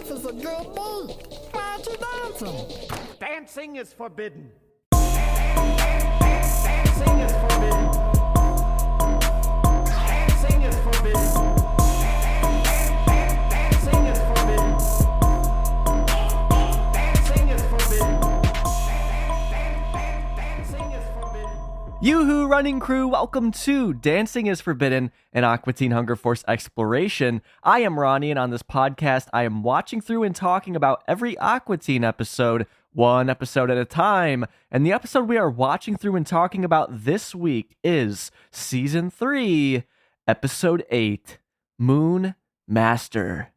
This is a good beat. Why aren't you dancing? Dancing is forbidden. Dancing is forbidden. Dancing is forbidden. Dancing is forbidden. Dancing is forbidden. Dancing is forbidden. Yoo-hoo, running crew, welcome to Dancing is Forbidden, an Aqua Teen Hunger Force exploration. I am Ronnie, and on this podcast, I am watching through and talking about every Aqua Teen episode, one episode at a time. And the episode we are watching through and talking about this week is Season 3, Episode 8, Moon Master.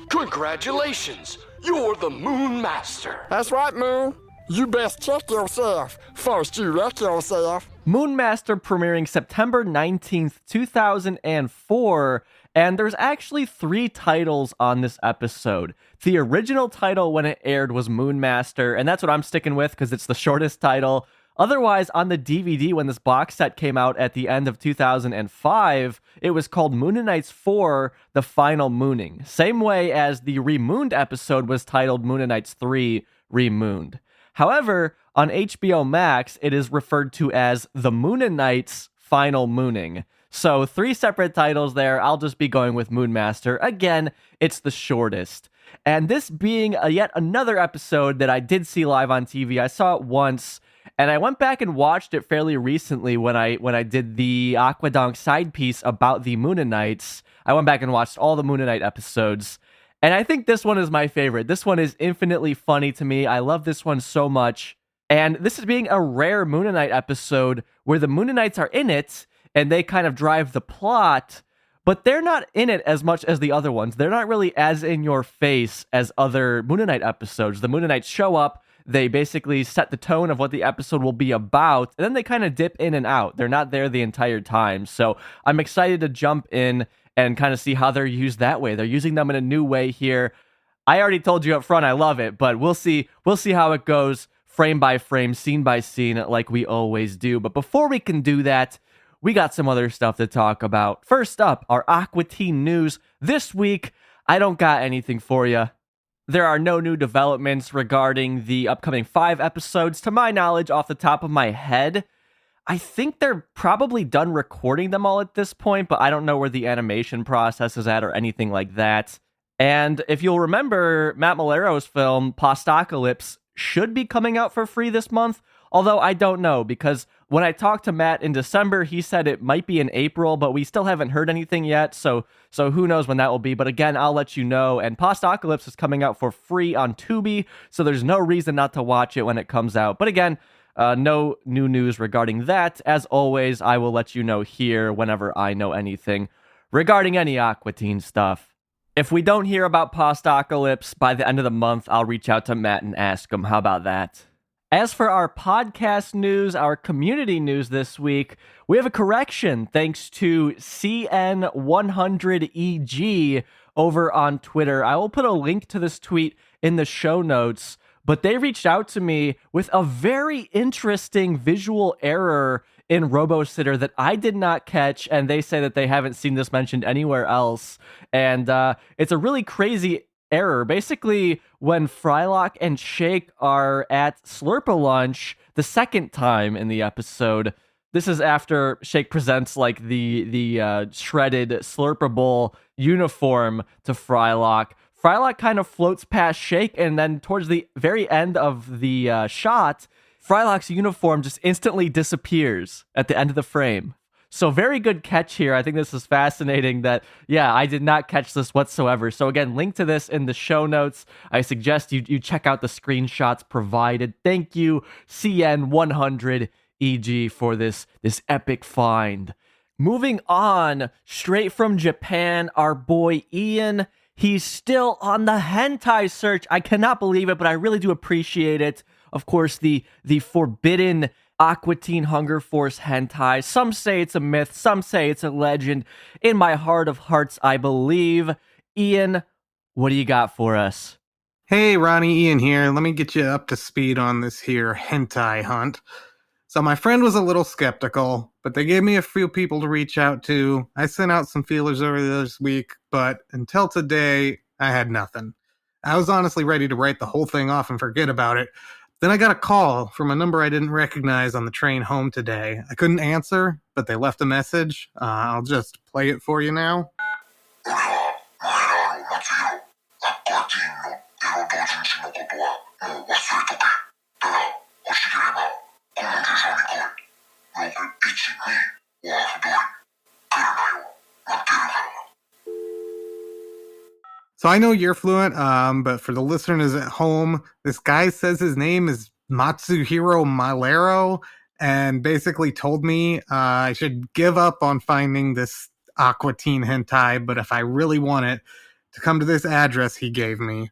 Congratulations! You're the Moon Master! That's right, Moon. You best check yourself. First you wreck yourself. Moon Master premiering September 19th, 2004, and there's actually 3 titles on this episode. The original title when it aired was Moon Master, and that's what I'm sticking with because it's the shortest title. Otherwise, on the DVD when this box set came out at the end of 2005, it was called Mooninites 4, The Final Mooning. Same way as the Remooned episode was titled Mooninites 3, Remooned. However, on HBO Max, it is referred to as The Mooninites Final Mooning. So 3 separate titles there. I'll just be going with Moon Master. Again, it's the shortest. And this being yet another episode that I did see live on TV. I saw it once, and I went back and watched it fairly recently when I did the Aquadonk side piece about the Mooninites. I went back and watched all the Mooninite episodes. And I think this one is my favorite. This one is infinitely funny to me. I love this one so much. And this is being a rare Mooninite episode where the Mooninites are in it and they kind of drive the plot, but they're not in it as much as the other ones. They're not really as in your face as other Mooninite episodes. The Mooninites show up, they basically set the tone of what the episode will be about, and then they kind of dip in and out. They're not there the entire time. So I'm excited to jump in and kind of see how they're used that way. They're using them in a new way here. I already told you up front I love it, but we'll see how it goes frame by frame, scene by scene, like we always do. But before we can do that, we got some other stuff to talk about. First up, our Aqua Teen news. This week, I don't got anything for you. There are no new developments regarding the upcoming 5 episodes. To my knowledge, off the top of my head, I think they're probably done recording them all at this point, but I don't know where the animation process is at or anything like that. And if you'll remember, Matt Malero's film, Postocalypse, should be coming out for free this month, although I don't know, because when I talked to Matt in December, he said it might be in April, but we still haven't heard anything yet, so who knows when that will be. But again, I'll let you know. And Postocalypse is coming out for free on Tubi, so there's no reason not to watch it when it comes out. But again, no new news regarding that. As always, I will let you know here whenever I know anything regarding any Aqua Teen stuff. If we don't hear about Postocalypse by the end of the month, I'll reach out to Matt and ask him. How about that? As for our podcast news, our community news this week, we have a correction thanks to CN100EG over on Twitter. I will put a link to this tweet in the show notes, but they reached out to me with a very interesting visual error in RoboSitter that I did not catch, and they say that they haven't seen this mentioned anywhere else. And it's a really crazy error. Basically, when Frylock and Shake are at Slurp-a-Lunch the second time in the episode, this is after Shake presents like the shredded Slurpable uniform to Frylock. Frylock kind of floats past Shake, and then towards the very end of the shot, Frylock's uniform just instantly disappears at the end of the frame. So very good catch here. I think this is fascinating that, yeah, I did not catch this whatsoever. So again, link to this in the show notes. I suggest you check out the screenshots provided. Thank you, CN100EG, for this epic find. Moving on, straight from Japan, our boy Ian. He's still on the hentai search. I cannot believe it, but I really do appreciate it. Of course, the forbidden Aqua Teen Hunger Force hentai. Some say it's a myth, some say it's a legend. In my heart of hearts, I believe. Ian, what do you got for us? Hey, Ronnie, Ian here. Let me get you up to speed on this here hentai hunt. So my friend was a little skeptical, but they gave me a few people to reach out to. I sent out some feelers over this week, but until today, I had nothing. I was honestly ready to write the whole thing off and forget about it. Then I got a call from a number I didn't recognize on the train home today. I couldn't answer, but they left a message. I'll just play it for you now. So I know you're fluent, but for the listeners at home, this guy says his name is Matsuhiro Malero and basically told me I should give up on finding this Aqua Teen Hentai, but if I really want it, to come to this address he gave me.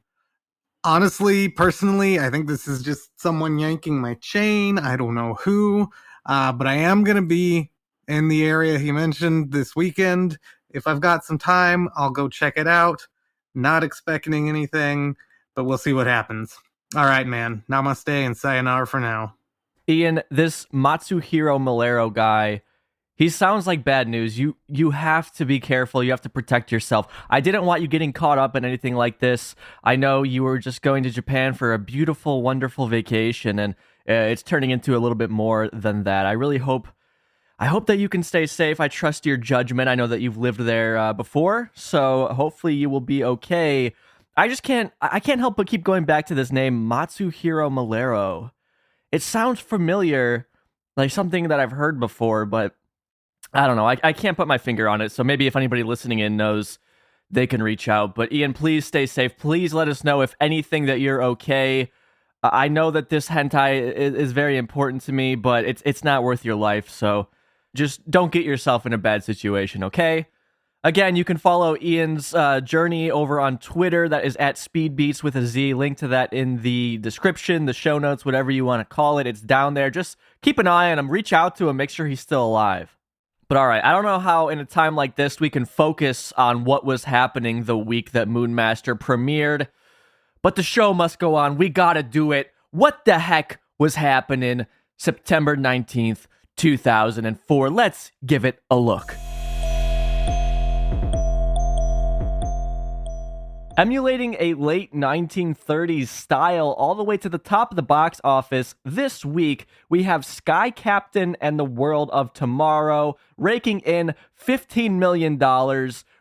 Honestly, personally, I think this is just someone yanking my chain. I don't know who, but I am going to be in the area he mentioned this weekend. If I've got some time, I'll go check it out. Not expecting anything, but we'll see what happens. All right, man. Namaste and sayonara for now. Ian, this Matsuhiro Malero guy, he sounds like bad news. You have to be careful. You have to protect yourself. I didn't want you getting caught up in anything like this. I know you were just going to Japan for a beautiful, wonderful vacation, and it's turning into a little bit more than that. I hope that you can stay safe. I trust your judgment. I know that you've lived there before, so hopefully you will be okay. I can't help but keep going back to this name, Matsuhiro Malero. It sounds familiar, like something that I've heard before, but I don't know. I can't put my finger on it, so maybe if anybody listening in knows, they can reach out. But Ian, please stay safe. Please let us know if anything that you're okay. I know that this hentai is very important to me, but it's not worth your life, so just don't get yourself in a bad situation, okay? Again, you can follow Ian's journey over on Twitter. That is at SpeedBeats with a Z. Link to that in the description, the show notes, whatever you want to call it. It's down there. Just keep an eye on him. Reach out to him. Make sure he's still alive. But all right, I don't know how in a time like this we can focus on what was happening the week that Moonmaster premiered, but the show must go on. We gotta do it. What the heck was happening September 19th, 2004. Let's give it a look. Emulating a late 1930s style all the way to the top of the box office, this week we have Sky Captain and the World of Tomorrow raking in $15 million,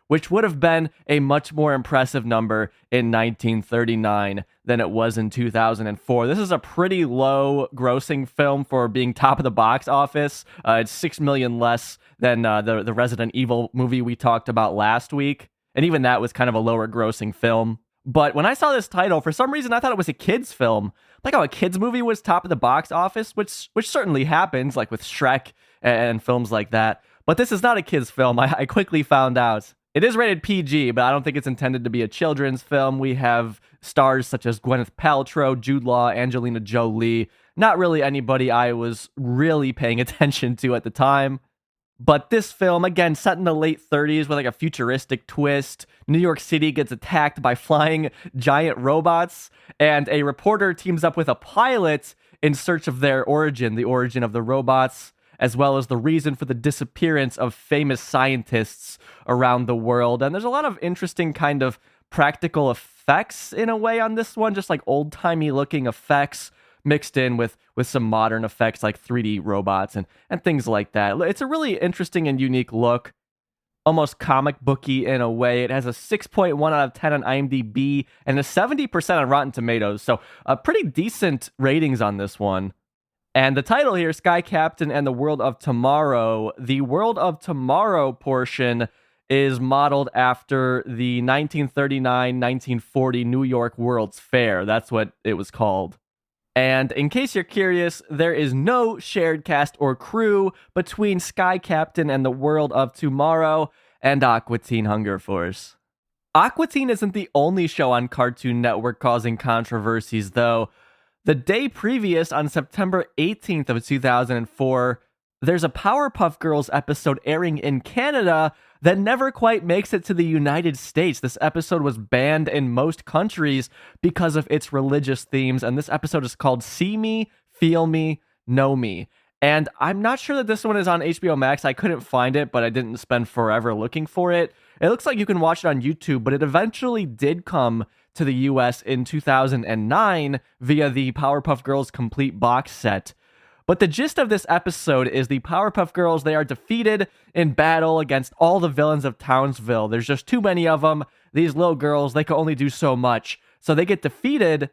which would have been a much more impressive number in 1939 than it was in 2004. This is a pretty low grossing film for being top of the box office. It's $6 million less than the Resident Evil movie we talked about last week. And even that was kind of a lower grossing film. But when I saw this title, for some reason I thought it was a kid's film. Like how a kid's movie was top of the box office, which certainly happens, like with Shrek and films like that. But this is not a kid's film. I quickly found out. It is rated PG, but I don't think it's intended to be a children's film. We have stars such as Gwyneth Paltrow, Jude Law, Angelina Jolie. Not really anybody I was really paying attention to at the time. But this film, again, set in the late 30s with like a futuristic twist. New York City gets attacked by flying giant robots, and a reporter teams up with a pilot in search of their origin, the origin of the robots, as well as the reason for the disappearance of famous scientists around the world. And there's a lot of interesting kind of practical effects in a way on this one, just like old-timey looking effects mixed in with some modern effects like 3D robots and things like that. It's a really interesting and unique look, almost comic booky in a way. It has a 6.1 out of 10 on IMDb and a 70% on Rotten Tomatoes, so pretty decent ratings on this one. And the title here, Sky Captain and the World of Tomorrow. The World of Tomorrow portion is modeled after the 1939-1940 New York World's Fair. That's what it was called. And in case you're curious, there is no shared cast or crew between Sky Captain and the World of Tomorrow and Aqua Teen Hunger Force. Aqua Teen isn't the only show on Cartoon Network causing controversies, though. The day previous, on September 18th of 2004, there's a Powerpuff Girls episode airing in Canada that never quite makes it to the United States. This episode was banned in most countries because of its religious themes, and this episode is called See Me, Feel Me, Know Me. And I'm not sure that this one is on HBO Max. I couldn't find it, but I didn't spend forever looking for it. It looks like you can watch it on YouTube, but it eventually did come to the US in 2009 via the Powerpuff Girls Complete box set. But the gist of this episode is the Powerpuff Girls, they are defeated in battle against all the villains of Townsville. There's just too many of them. These little girls, they can only do so much. So they get defeated,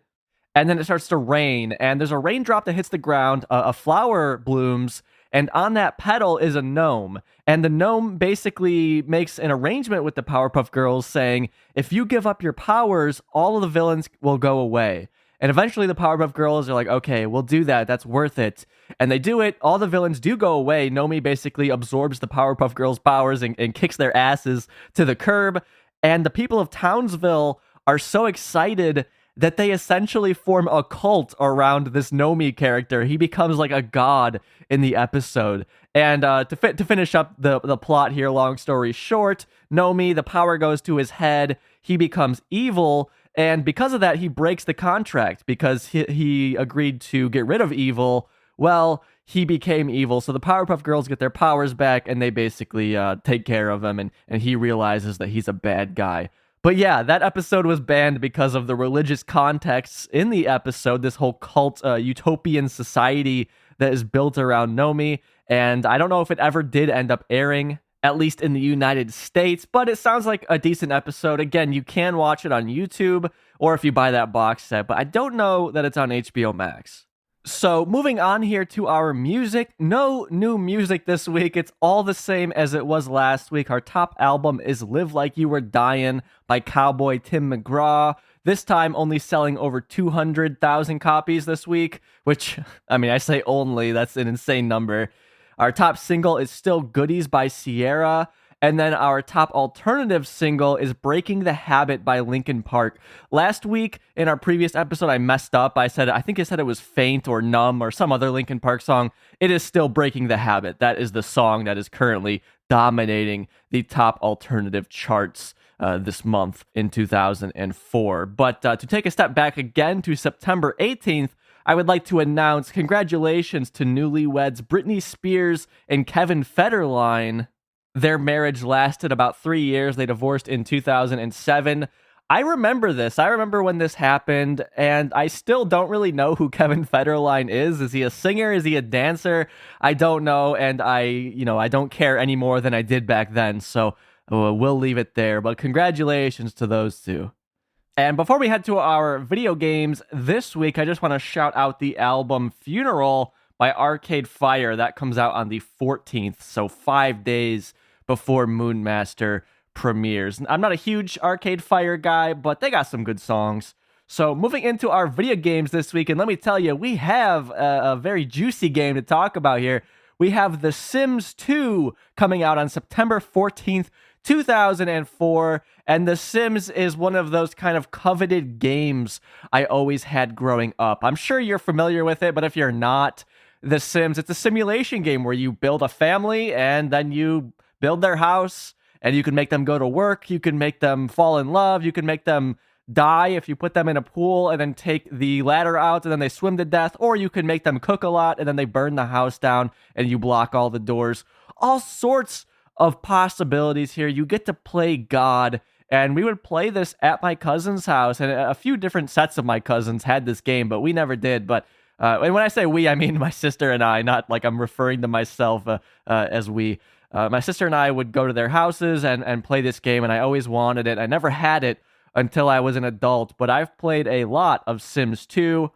and then it starts to rain, and there's a raindrop that hits the ground, a flower blooms, and on that petal is a gnome. And the gnome basically makes an arrangement with the Powerpuff Girls saying, if you give up your powers, all of the villains will go away. And eventually the Powerpuff Girls are like, okay, we'll do that. That's worth it. And they do it. All the villains do go away. Nomi basically absorbs the Powerpuff Girls' powers and kicks their asses to the curb. And the people of Townsville are so excited that they essentially form a cult around this Nomi character. He becomes like a god in the episode. And to finish up the plot here, long story short, Nomi, the power goes to his head. He becomes evil. And because of that, he breaks the contract because he agreed to get rid of evil. Well, he became evil. So the Powerpuff Girls get their powers back and they basically take care of him. And he realizes that he's a bad guy. But yeah, that episode was banned because of the religious contexts in the episode, this whole cult utopian society that is built around Nomi. And I don't know if it ever did end up airing, at least in the United States, but it sounds like a decent episode. Again, you can watch it on YouTube or if you buy that box set, but I don't know that it's on HBO Max. So moving on here to our music, no new music this week. It's all the same as it was last week. Our top album is Live Like You Were Dying by Cowboy Tim McGraw. This time only selling over 200,000 copies this week, which, I mean, I say only, that's an insane number. Our top single is still Goodies by Sierra. And then our top alternative single is Breaking the Habit by Linkin Park. Last week, in our previous episode, I messed up. I think I said it was Faint or Numb or some other Linkin Park song. It is still Breaking the Habit. That is the song that is currently dominating the top alternative charts this month in 2004. But to take a step back again to September 18th, I would like to announce congratulations to newlyweds Britney Spears and Kevin Federline. Their marriage lasted about 3 years. They divorced in 2007. I remember this. I remember when this happened, and I still don't really know who Kevin Federline is. Is he a singer? Is he a dancer? I don't know, and I don't care any more than I did back then, so we'll leave it there. But congratulations to those two. And before we head to our video games this week, I just want to shout out the album Funeral by Arcade Fire. That comes out on the 14th, so 5 days before Moonmaster premieres. I'm not a huge Arcade Fire guy, but they got some good songs. So moving into our video games this week, and let me tell you, we have a very juicy game to talk about here. We have The Sims 2 coming out on September 14th, 2004, and The Sims is one of those kind of coveted games I always had growing up. I'm sure you're familiar with it, but if you're not, The Sims, it's a simulation game where you build a family and then you build their house, and you can make them go to work, you can make them fall in love, you can make them die if you put them in a pool and then take the ladder out and then they swim to death, or you can make them cook a lot and then they burn the house down and you block all the doors. All sorts of possibilities here. You get to play God, and we would play this at my cousin's house, and a few different sets of my cousins had this game, but we never did. But and when I say we, I mean my sister and I, not like I'm referring to myself as we. My sister and I would go to their houses and play this game, and I always wanted it. I never had it until I was an adult, but I've played a lot of Sims 2.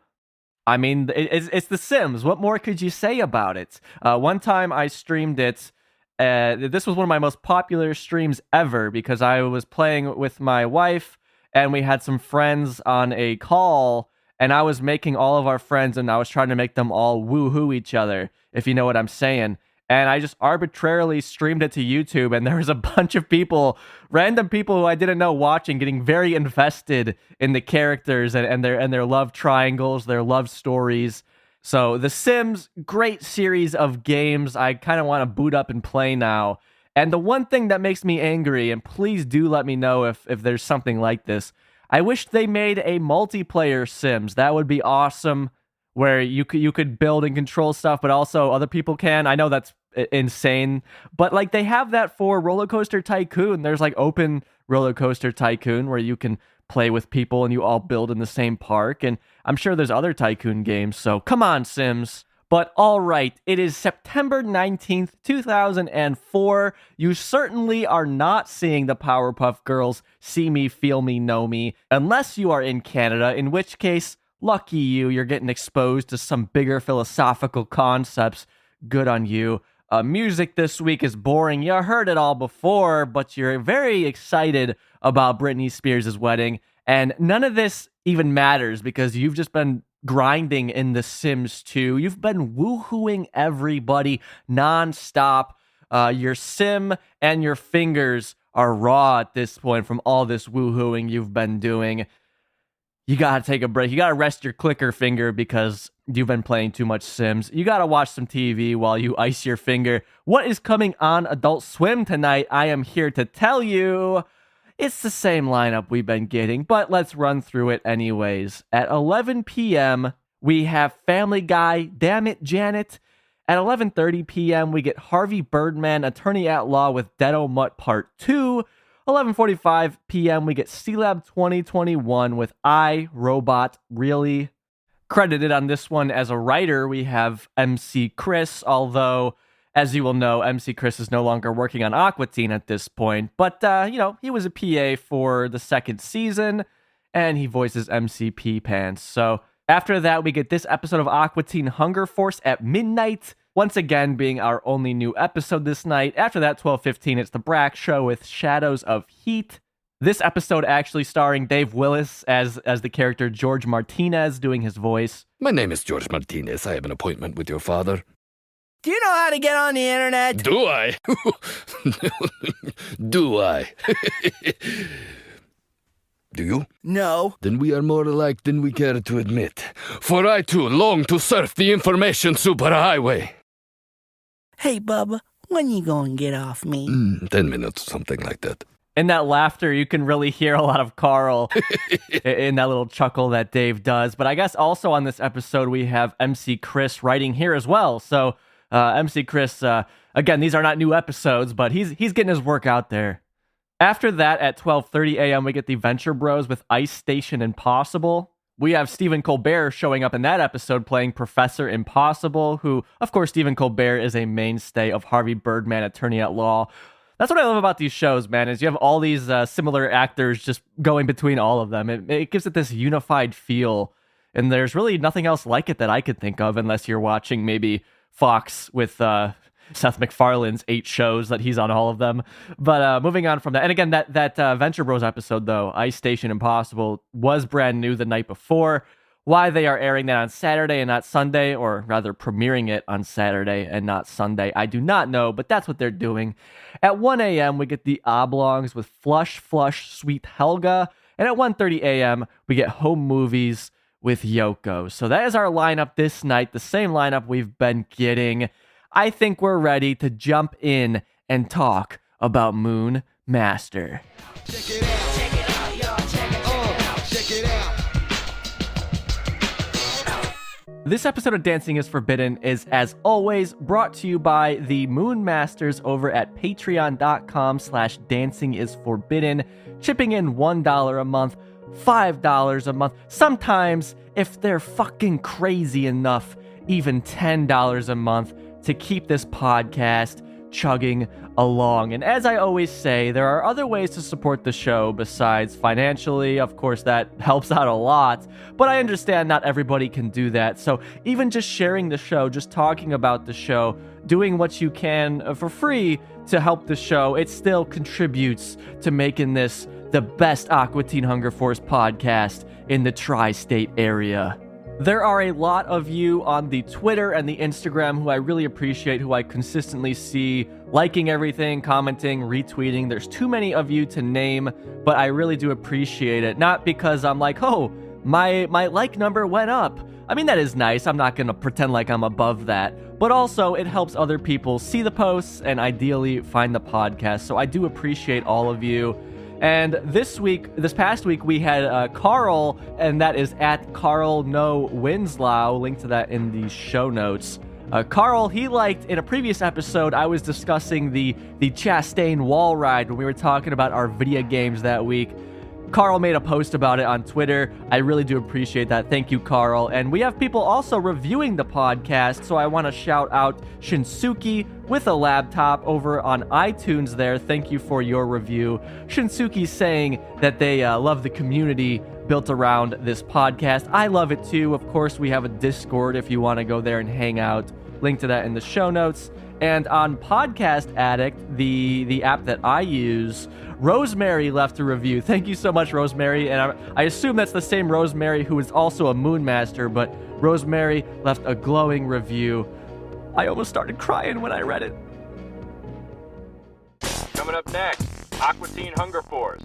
I mean, it's The Sims. What more could you say about it? One time I streamed it. This was one of my most popular streams ever because I was playing with my wife, and we had some friends on a call, and I was making all of our friends, and I was trying to make them all woohoo each other, if you know what I'm saying. And I just arbitrarily streamed it to YouTube, and there was a bunch of people, random people who I didn't know watching, getting very invested in the characters and their love triangles, their love stories. So The Sims, great series of games. I kind of want to boot up and play now. And the one thing that makes me angry, and please do let me know if there's something like this, I wish they made a multiplayer Sims. That would be awesome, where you could build and control stuff, but also other people can. I know that's insane, but like they have that for Roller Coaster Tycoon. There's like open Roller Coaster Tycoon where you can play with people and you all build in the same park. And I'm sure there's other Tycoon games, so come on, Sims. But all right, it is September 19th, 2004. You certainly are not seeing the Powerpuff Girls See Me, Feel Me, Know Me, unless you are in Canada, in which case, lucky you, you're getting exposed to some bigger philosophical concepts. Good on you. Music this week is boring. You heard it all before, but you're very excited about Britney Spears' wedding. And none of this even matters because you've just been grinding in The Sims 2. You've been woohooing everybody nonstop. Your sim and your fingers are raw at this point from all this woohooing you've been doing. You gotta take a break. You gotta rest your clicker finger because you've been playing too much Sims. You gotta watch some TV while you ice your finger. What is coming on Adult Swim tonight? I am here to tell you. It's the same lineup we've been getting, but let's run through it anyways. At 11 p.m., we have Family Guy, Damn It, Janet. At 11:30 p.m., we get Harvey Birdman, Attorney at Law with Deado Mutt Part 2. 11:45 p.m., we get C-Lab 2021 with I, Robot, Really. Credited on this one as a writer, we have MC Chris, although, as you will know, MC Chris is no longer working on Aqua Teen at this point, but, he was a PA for the second season, and he voices MCP Pants. So after that, we get this episode of Aqua Teen Hunger Force at midnight, once again being our only new episode this night. After that, 12:15, it's The Brack Show with Shadows of Heat. This episode actually starring Dave Willis as the character George Martinez doing his voice. My name is George Martinez. I have an appointment with your father. Do you know how to get on the internet? Do I? Do I? Do you? No. Then we are more alike than we care to admit. For I too long to surf the information superhighway. Hey, Bubba, when you gonna get off me? 10 minutes, something like that. In that laughter, you can really hear a lot of Carl in that little chuckle that Dave does. But I guess also on this episode, we have MC Chris writing here as well. So MC Chris, again, these are not new episodes, but he's getting his work out there. After that, at 12:30 a.m., we get the Venture Bros with Ice Station Impossible. We have Stephen Colbert showing up in that episode playing Professor Impossible, who, of course, Stephen Colbert is a mainstay of Harvey Birdman, Attorney at Law. That's what I love about these shows, man, is you have all these similar actors just going between all of them. It gives it this unified feel, and there's really nothing else like it that I could think of unless you're watching maybe Fox with Seth MacFarlane's 8 shows that he's on all of them. But moving on from that, and again, that Venture Bros episode, though, Ice Station Impossible, was brand new the night before. Why they are airing that on Saturday and not Sunday, or rather premiering it on Saturday and not Sunday, I do not know, but that's what they're doing. At 1 a.m., we get the Oblongs with Flush, Sweet Helga. And at 1:30 a.m., we get Home Movies with Yoko. So that is our lineup this night, the same lineup we've been getting. I think we're ready to jump in and talk about Moon Master. Check it out. Check it out, y'all. Check it out. This episode of Dancing is Forbidden is, as always, brought to you by the Moon Masters over at patreon.com/dancingisforbidden, chipping in $1 a month, $5 a month, sometimes, if they're fucking crazy enough, even $10 a month to keep this podcast chugging along. And as I always say, there are other ways to support the show besides financially. Of course, that helps out a lot, but I understand not everybody can do that. So even just sharing the show, just talking about the show, doing what you can for free to help the show, it still contributes to making this the best Aqua Teen Hunger Force podcast in the tri-state area. There are a lot of you on the Twitter and the Instagram who I really appreciate, who I consistently see liking everything, commenting, retweeting. There's too many of you to name, but I really do appreciate it. Not because I'm like, oh, my like number went up. I mean, that is nice. I'm not going to pretend like I'm above that. But also, it helps other people see the posts and ideally find the podcast. So I do appreciate all of you. And this past week, we had Carl, and that is at Carl No Winslow. Link to that in the show notes. Carl, he liked, in a previous episode, I was discussing the Chastain wall ride when we were talking about our video games that week. Carl made a post about it on Twitter. I really do appreciate that. Thank you, Carl. And we have people also reviewing the podcast, so I want to shout out Shinsuke with a laptop over on iTunes there. Thank you for your review. Shinsuke's saying that they love the community built around this podcast. I love it too. Of course, we have a Discord if you want to go there and hang out. Link to that in the show notes. And on Podcast Addict, the app that I use, Rosemary left a review. Thank you so much, Rosemary. And I assume that's the same Rosemary who is also a Moonmaster, but Rosemary left a glowing review. I almost started crying when I read it. Coming up next, Aqua Teen Hunger Force.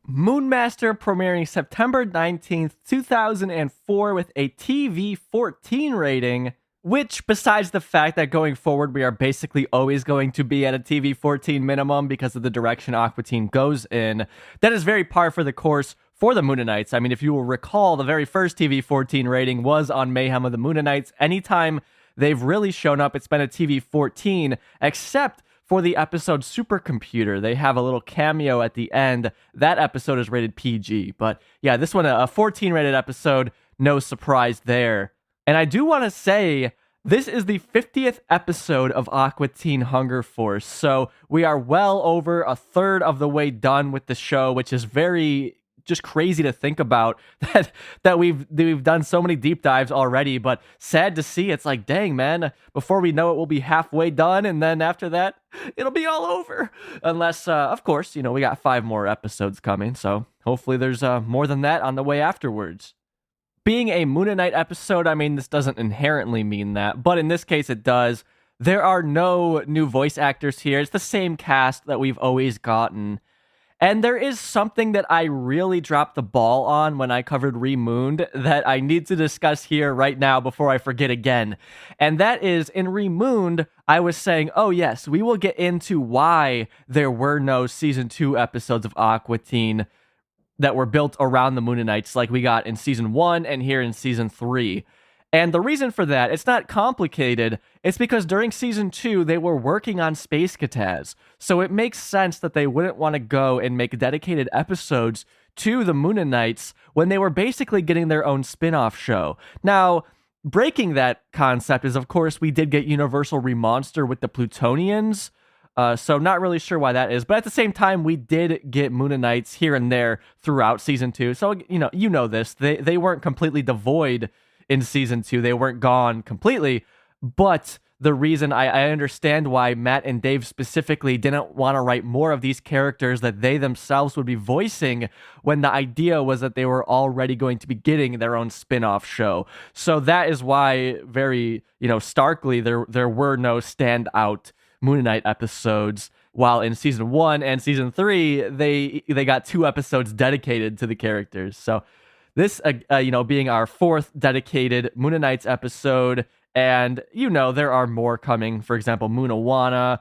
Moonmaster premiering September 19th, 2004 with a TV 14 rating, which, besides the fact that going forward we are basically always going to be at a TV 14 minimum because of the direction Aqua Teen goes in, that is very par for the course for the Mooninites. I mean, if you will recall, the very first TV 14 rating was on Mayhem of the Mooninites. Anytime they've really shown up, it's been a TV 14, except for the episode Supercomputer. They have a little cameo at the end. That episode is rated PG. But yeah, this one, a 14 rated episode, no surprise there. And I do want to say, this is the 50th episode of Aqua Teen Hunger Force. So we are well over a third of the way done with the show, which is very just crazy to think about that we've done so many deep dives already, but sad to see. It's like, dang, man, before we know it, we'll be halfway done, and then after that, it'll be all over. Unless, of course, we got 5 more episodes coming, so hopefully there's more than that on the way afterwards. Being a Mooninite episode, I mean, this doesn't inherently mean that, but in this case it does. There are no new voice actors here. It's the same cast that we've always gotten. And there is something that I really dropped the ball on when I covered Remooned that I need to discuss here right now before I forget again. And that is, in Remooned, I was saying, oh yes, we will get into why there were no Season 2 episodes of Aqua Teen that were built around the Mooninites like we got in Season 1 and here in Season 3. And the reason for that, it's not complicated. It's because during Season 2, they were working on Space Kataz. So it makes sense that they wouldn't want to go and make dedicated episodes to the Mooninites when they were basically getting their own spin-off show. Now, breaking that concept is, of course, we did get Universal Remonster with the Plutonians. So not really sure why that is. But at the same time, we did get Mooninites here and there throughout Season 2. So, you know this. They weren't completely devoid in Season 2. They weren't gone completely, but the reason I understand why Matt and Dave specifically didn't want to write more of these characters that they themselves would be voicing when the idea was that they were already going to be getting their own spin-off show. So that is why very, starkly there were no standout Mooninite episodes, while in Season 1 and Season 3, they got 2 episodes dedicated to the characters. So this, being our 4th dedicated Mooninites episode, and, there are more coming. For example, Moonawana,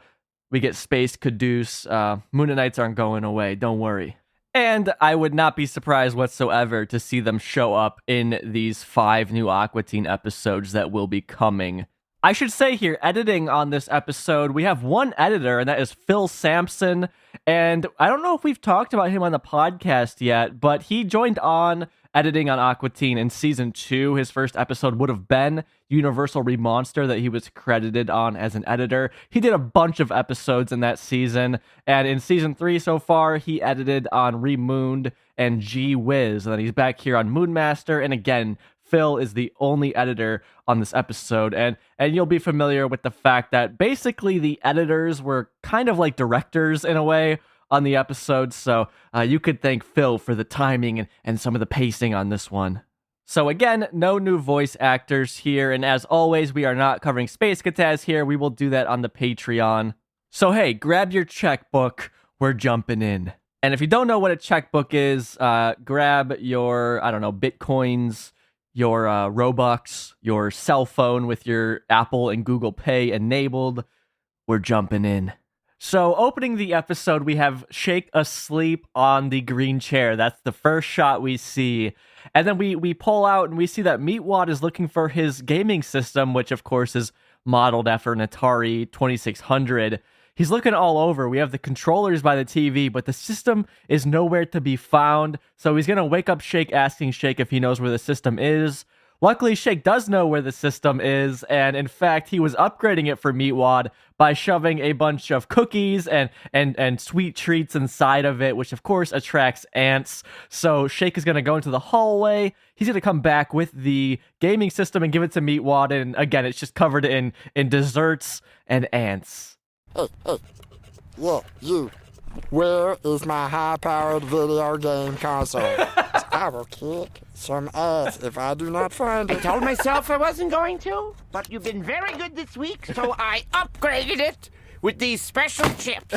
we get Space Caduce. Mooninites aren't going away, don't worry. And I would not be surprised whatsoever to see them show up in these 5 new Aqua Teen episodes that will be coming. I should say here, editing on this episode, we have one editor, and that is Phil Sampson. And I don't know if we've talked about him on the podcast yet, but he joined on editing on Aqua Teen in Season 2. His first episode would have been Universal Remonster that he was credited on as an editor. He did a bunch of episodes in that season, and in Season 3 so far, he edited on Remooned and Gee Whiz, and then he's back here on Moonmaster, and again, Phil is the only editor on this episode, and you'll be familiar with the fact that basically the editors were kind of like directors in a way on the episode, so you could thank Phil for the timing and some of the pacing on this one. So again, no new voice actors here, and as always, we are not covering Space Kataz here. We will do that on the Patreon. So hey, grab your checkbook. We're jumping in. And if you don't know what a checkbook is, grab your, Bitcoins, your Robux, your cell phone with your Apple and Google Pay enabled. We're jumping in. So opening the episode, we have Shake asleep on the green chair. That's the first shot we see. And then we pull out and we see that Meatwad is looking for his gaming system, which of course is modeled after an Atari 2600. He's looking all over. We have the controllers by the TV, but the system is nowhere to be found. So he's going to wake up Shake, asking Shake if he knows where the system is. Luckily, Shake does know where the system is, and in fact, he was upgrading it for Meatwad by shoving a bunch of cookies and sweet treats inside of it, which of course attracts ants. So Shake is going to go into the hallway. He's going to come back with the gaming system and give it to Meatwad, and again, it's just covered in desserts and ants. Hey, yeah, you. Where is my high-powered video game console? I will kick some ass if I do not find I it. told myself I wasn't going to, but you've been very good this week, so I upgraded it with these special chips.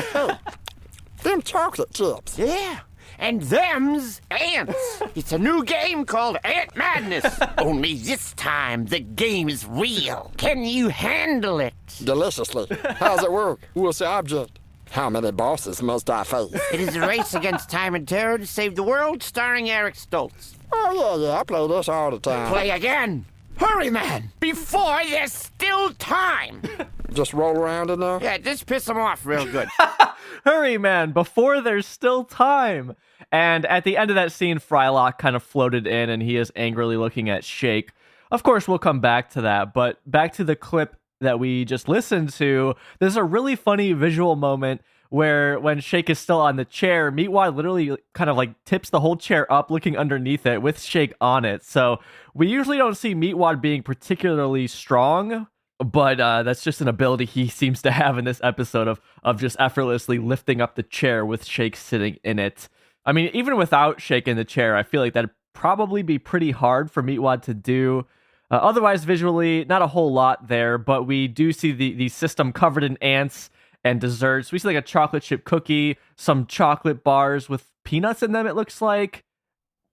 Them chocolate chips. Yeah, and them's ants. It's a new game called Ant Madness. Only this time, the game is real. Can you handle it? Deliciously. How's it work? What's the object? How many bosses must I face? It is a race against time and terror to save the world, starring Eric Stoltz. Oh, yeah, I play this all the time. Play again. Hurry, man, before there's still time. Just roll around in there? Yeah, just piss them off real good. Hurry, man, before there's still time. And at the end of that scene, Frylock kind of floated in, and he is angrily looking at Shake. Of course, we'll come back to that, but back to the clip that we just listened to, there's a really funny visual moment where when Shake is still on the chair, Meatwad literally kind of like tips the whole chair up looking underneath it with Shake on it. So we usually don't see Meatwad being particularly strong, but that's just an ability he seems to have in this episode of just effortlessly lifting up the chair with Shake sitting in it. I mean, even without Shake in the chair, I feel like that'd probably be pretty hard for Meatwad to do. Otherwise, visually, not a whole lot there, but we do see the system covered in ants and desserts. We see like a chocolate chip cookie, some chocolate bars with peanuts in them, it looks like.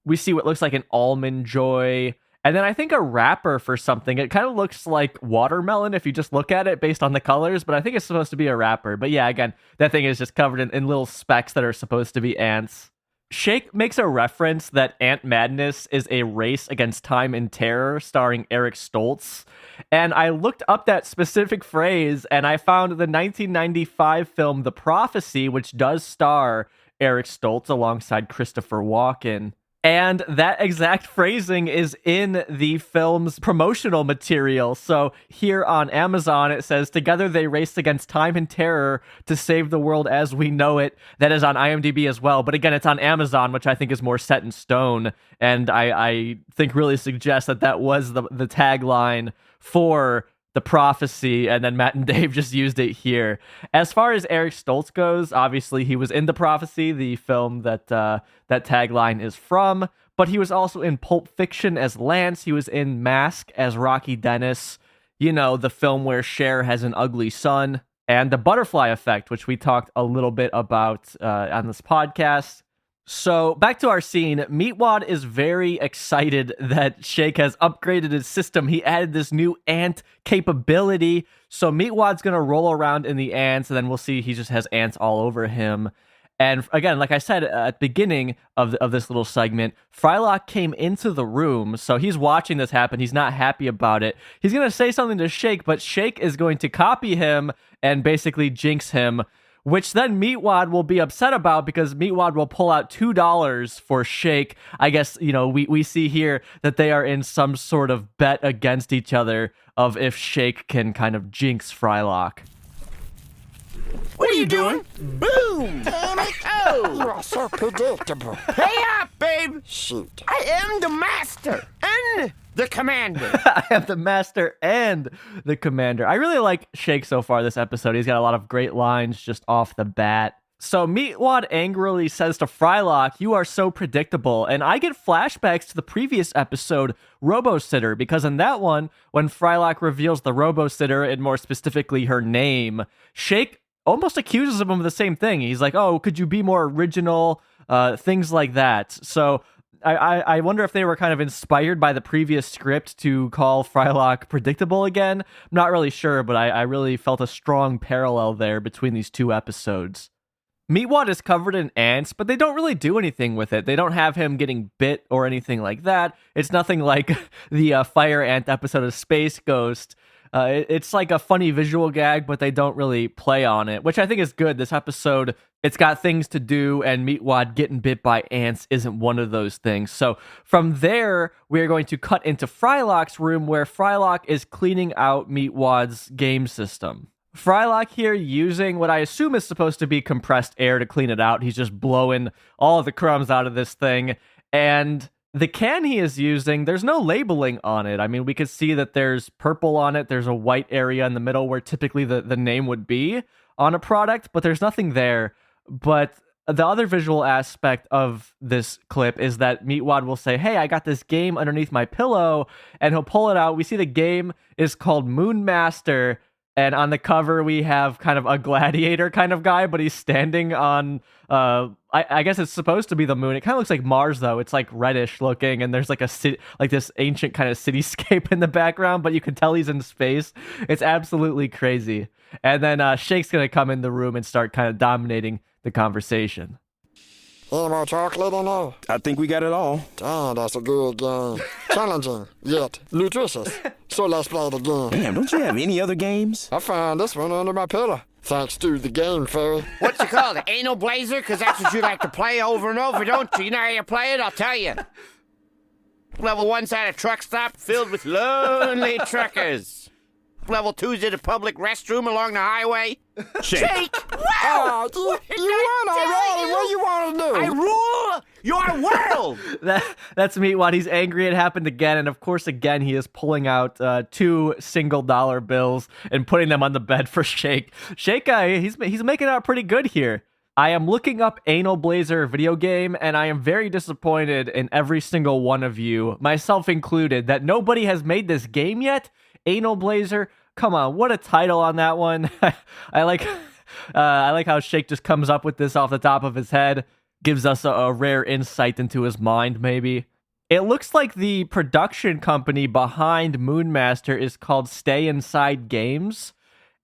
We see what looks like an almond joy, and then I think a wrapper for something. It kind of looks like watermelon if you just look at it based on the colors, but I think it's supposed to be a wrapper. But yeah, again, that thing is just covered in little specks that are supposed to be ants. Shake makes a reference that Ant Madness is a race against time and terror starring Eric Stoltz. And I looked up that specific phrase and I found the 1995 film The Prophecy, which does star Eric Stoltz alongside Christopher Walken. And that exact phrasing is in the film's promotional material. So here on Amazon, it says, "Together they raced against time and terror to save the world as we know it." That is on IMDb as well. But again, it's on Amazon, which I think is more set in stone. And I think really suggests that was the tagline for The Prophecy, and then Matt and Dave just used it here. As far as Eric Stoltz goes, obviously he was in The Prophecy, the film that that tagline is from, but he was also in Pulp Fiction as Lance. He was in Mask as Rocky Dennis, you know, the film where Cher has an ugly son, and The Butterfly Effect, which we talked a little bit about on this podcast. So back to our scene, Meatwad is very excited that Shake has upgraded his system. He added this new ant capability. So Meatwad's going to roll around in the ants, and then we'll see he just has ants all over him. And again, like I said at the beginning of this little segment, Frylock came into the room, so he's watching this happen. He's not happy about it. He's going to say something to Shake, but Shake is going to copy him and basically jinx him, which then Meatwad will be upset about because Meatwad will pull out $2 for Shake. I guess, you know, we see here that they are in some sort of bet against each other of if Shake can kind of jinx Frylock. What are you doing? Boom! Damn it! You Oh! are so predictable. Pay up, babe! Shoot. I am the master and the commander. I am the master and the commander. I really like Shake so far this episode. He's got a lot of great lines just off the bat. So Meatwad angrily says to Frylock, "You are so predictable." And I get flashbacks to the previous episode, Robo-Sitter, because in that one, when Frylock reveals the Robo-Sitter, and more specifically her name, Shake almost accuses him of the same thing. He's like, "Oh, could you be more original?" Things like that. So I wonder if they were kind of inspired by the previous script to call Frylock predictable again. I'm not really sure, but I really felt a strong parallel there between these two episodes. Meatwad is covered in ants, but they don't really do anything with it. They don't have him getting bit or anything like that. It's nothing like the fire ant episode of Space Ghost. It's like a funny visual gag, but they don't really play on it, which I think is good. This episode, it's got things to do, and Meatwad getting bit by ants isn't one of those things. So from there, we're going to cut into Frylock's room, where Frylock is cleaning out Meatwad's game system. Frylock here using what I assume is supposed to be compressed air to clean it out. He's just blowing all of the crumbs out of this thing. And the can he is using, there's no labeling on it. I mean, we could see that there's purple on it. There's a white area in the middle where typically the name would be on a product, but there's nothing there. But the other visual aspect of this clip is that Meatwad will say, hey, I got this game underneath my pillow, and he'll pull it out. We see the game is called Moon Master. And on the cover, we have kind of a gladiator kind of guy, but he's standing on, I guess it's supposed to be the moon. It kind of looks like Mars, though. It's like reddish looking, and there's like a city, like this ancient kind of cityscape in the background, but you can tell he's in space. It's absolutely crazy. And then Shake's going to come in the room and start kind of dominating the conversation. Any more chocolate in there? I think we got it all. Damn, that's a good game. Challenging, yet nutritious. So let's play it again. Damn, don't you have any other games? I found this one under my pillow. Thanks to the game fairy. What's it called? The anal blazer? Because that's what you like to play over and over, don't you? You know how you play it? I'll tell you. Level 1's at a truck stop filled with lonely truckers. Level 2's at a public restroom along the highway. Shake! Wow! Oh, you won already. What do you want to do? I rule your world! That's Meatwad. He's angry it happened again. And of course, again, he is pulling out 2 single-dollar bills and putting them on the bed for Shake. Shake, he's making out pretty good here. I am looking up Anal Blazer video game, and I am very disappointed in every single one of you, myself included, that nobody has made this game yet. Anal Blazer, come on, what a title on that one. I like how Shake just comes up with this off the top of his head, gives us a rare insight into his mind, maybe. It looks like the production company behind Moonmaster is called Stay Inside Games.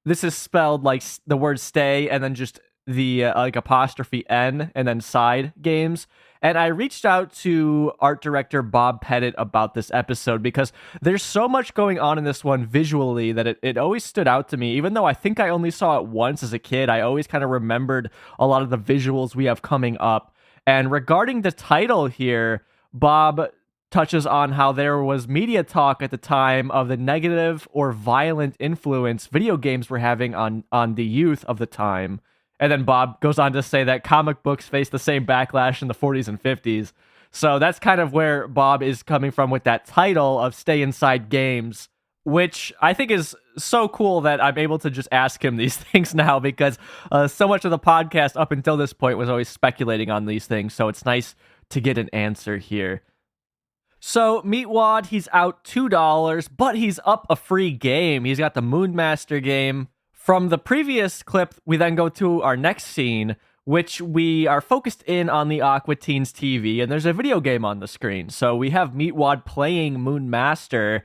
This is spelled like the word stay and then just the like apostrophe N and then side games. And I reached out to art director Bob Pettitt about this episode because there's so much going on in this one visually that it always stood out to me. Even though I think I only saw it once as a kid, I always kind of remembered a lot of the visuals we have coming up. And regarding the title here, Bob touches on how there was media talk at the time of the negative or violent influence video games were having on the youth of the time. And then Bob goes on to say that comic books face the same backlash in the 40s and 50s. So that's kind of where Bob is coming from with that title of Stay Inside Games, which I think is so cool that I'm able to just ask him these things now because so much of the podcast up until this point was always speculating on these things. So it's nice to get an answer here. So Meatwad, he's out $2, but he's up a free game. He's got the Moonmaster game. From the previous clip, we then go to our next scene, which we are focused in on the Aqua Teens TV, and there's a video game on the screen. So we have Meatwad playing Moonmaster,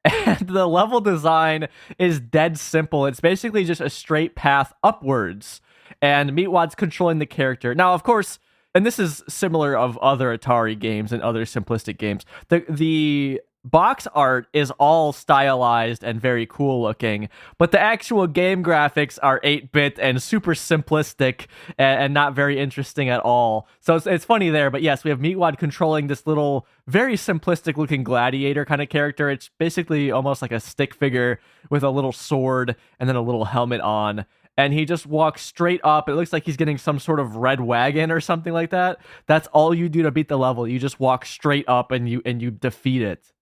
and the level design is dead simple. It's basically just a straight path upwards, and Meatwad's controlling the character. Now, of course, and this is similar of other Atari games and other simplistic games, the box art is all stylized and very cool looking, but the actual game graphics are 8-bit and super simplistic and not very interesting at all. So it's funny there, but yes, we have Meatwad controlling this little, very simplistic looking gladiator kind of character. It's basically almost like a stick figure with a little sword and then a little helmet on. And he just walks straight up. It looks like he's getting some sort of red wagon or something like that. That's all you do to beat the level. You just walk straight up and you defeat it.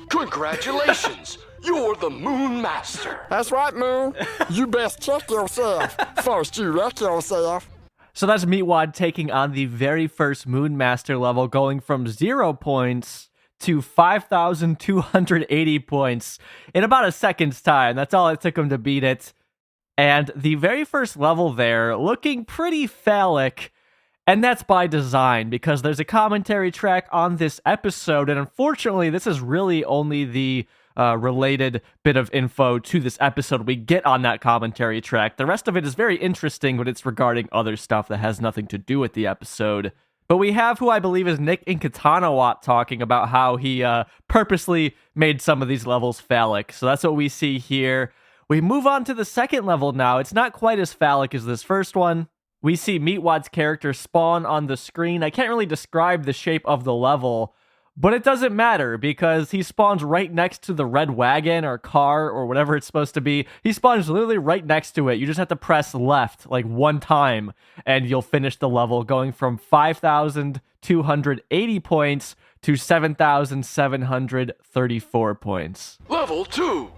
Congratulations! You're the Moon Master. That's right, Moon. You best check yourself. First you wreck yourself. So that's Meatwad taking on the very first Moonmaster level, going from 0 points to 5,280 points in about a second's time. That's all it took him to beat it. And the very first level there, looking pretty phallic. And that's by design, because there's a commentary track on this episode, and unfortunately, this is really only the related bit of info to this episode we get on that commentary track. The rest of it is very interesting, but it's regarding other stuff that has nothing to do with the episode. But we have who I believe is Nick in Katana Watt talking about how he purposely made some of these levels phallic. So that's what we see here. We move on to the second level now. It's not quite as phallic as this first one. We see Meatwad's character spawn on the screen. I can't really describe the shape of the level, but it doesn't matter because he spawns right next to the red wagon or car or whatever it's supposed to be. He spawns literally right next to it. You just have to press left like one time and you'll finish the level, going from 5,280 points to 7,734 points. Level 2.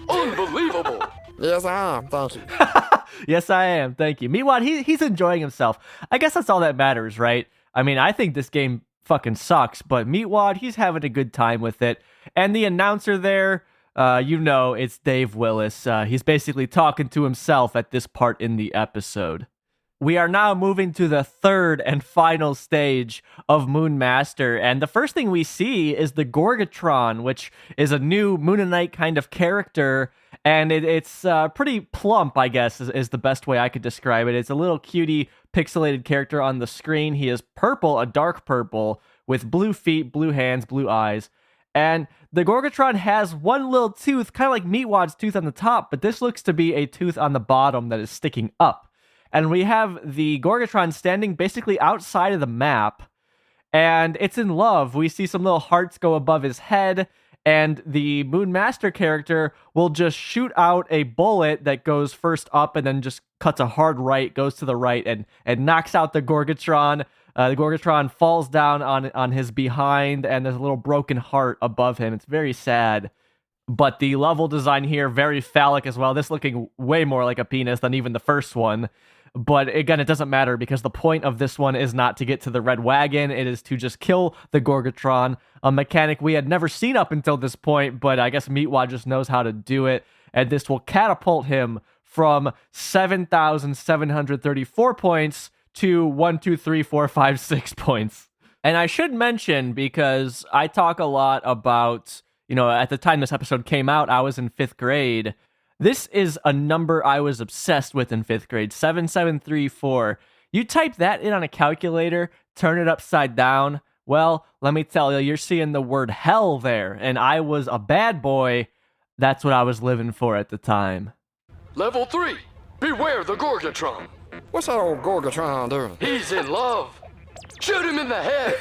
Unbelievable. Yes, I am. Thank you. Yes, I am. Thank you. Meanwhile, he's enjoying himself. I guess that's all that matters, right? I mean, I think this game fucking sucks, but Meatwad, he's having a good time with it. And the announcer there, it's Dave Willis. He's basically talking to himself at this part in the episode. We are now moving to the third and final stage of Moon Master, and the first thing we see is the Gorgatron, which is a new Mooninite kind of character, and it's pretty plump, I guess, is the best way I could describe it. It's a little cutie pixelated character on the screen. He is purple, a dark purple, with blue feet, blue hands, blue eyes, and the Gorgatron has one little tooth, kind of like Meatwad's tooth on the top, but this looks to be a tooth on the bottom that is sticking up. And we have the Gorgatron standing basically outside of the map, and it's in love. We see some little hearts go above his head, and the Moon Master character will just shoot out a bullet that goes first up and then just cuts a hard right, goes to the right, and knocks out the Gorgatron. The Gorgatron falls down on his behind, and there's a little broken heart above him. It's very sad. But the level design here, very phallic as well. This looking way more like a penis than even the first one. But again, it doesn't matter because the point of this one is not to get to the red wagon. It is to just kill the Gorgatron, a mechanic we had never seen up until this point, but I guess Meatwad just knows how to do it. And this will catapult him from 7,734 points to 1, 2, 3, 4, 5, 6 points. And I should mention, because I talk a lot about, at the time this episode came out, I was in 5th grade. This is a number I was obsessed with in 5th grade, 7734. You type that in on a calculator, turn it upside down. Well, let me tell you, you're seeing the word hell there. And I was a bad boy. That's what I was living for at the time. Level 3. Beware the Gorgatron. What's that old Gorgatron doing? He's in love. Shoot him in the head.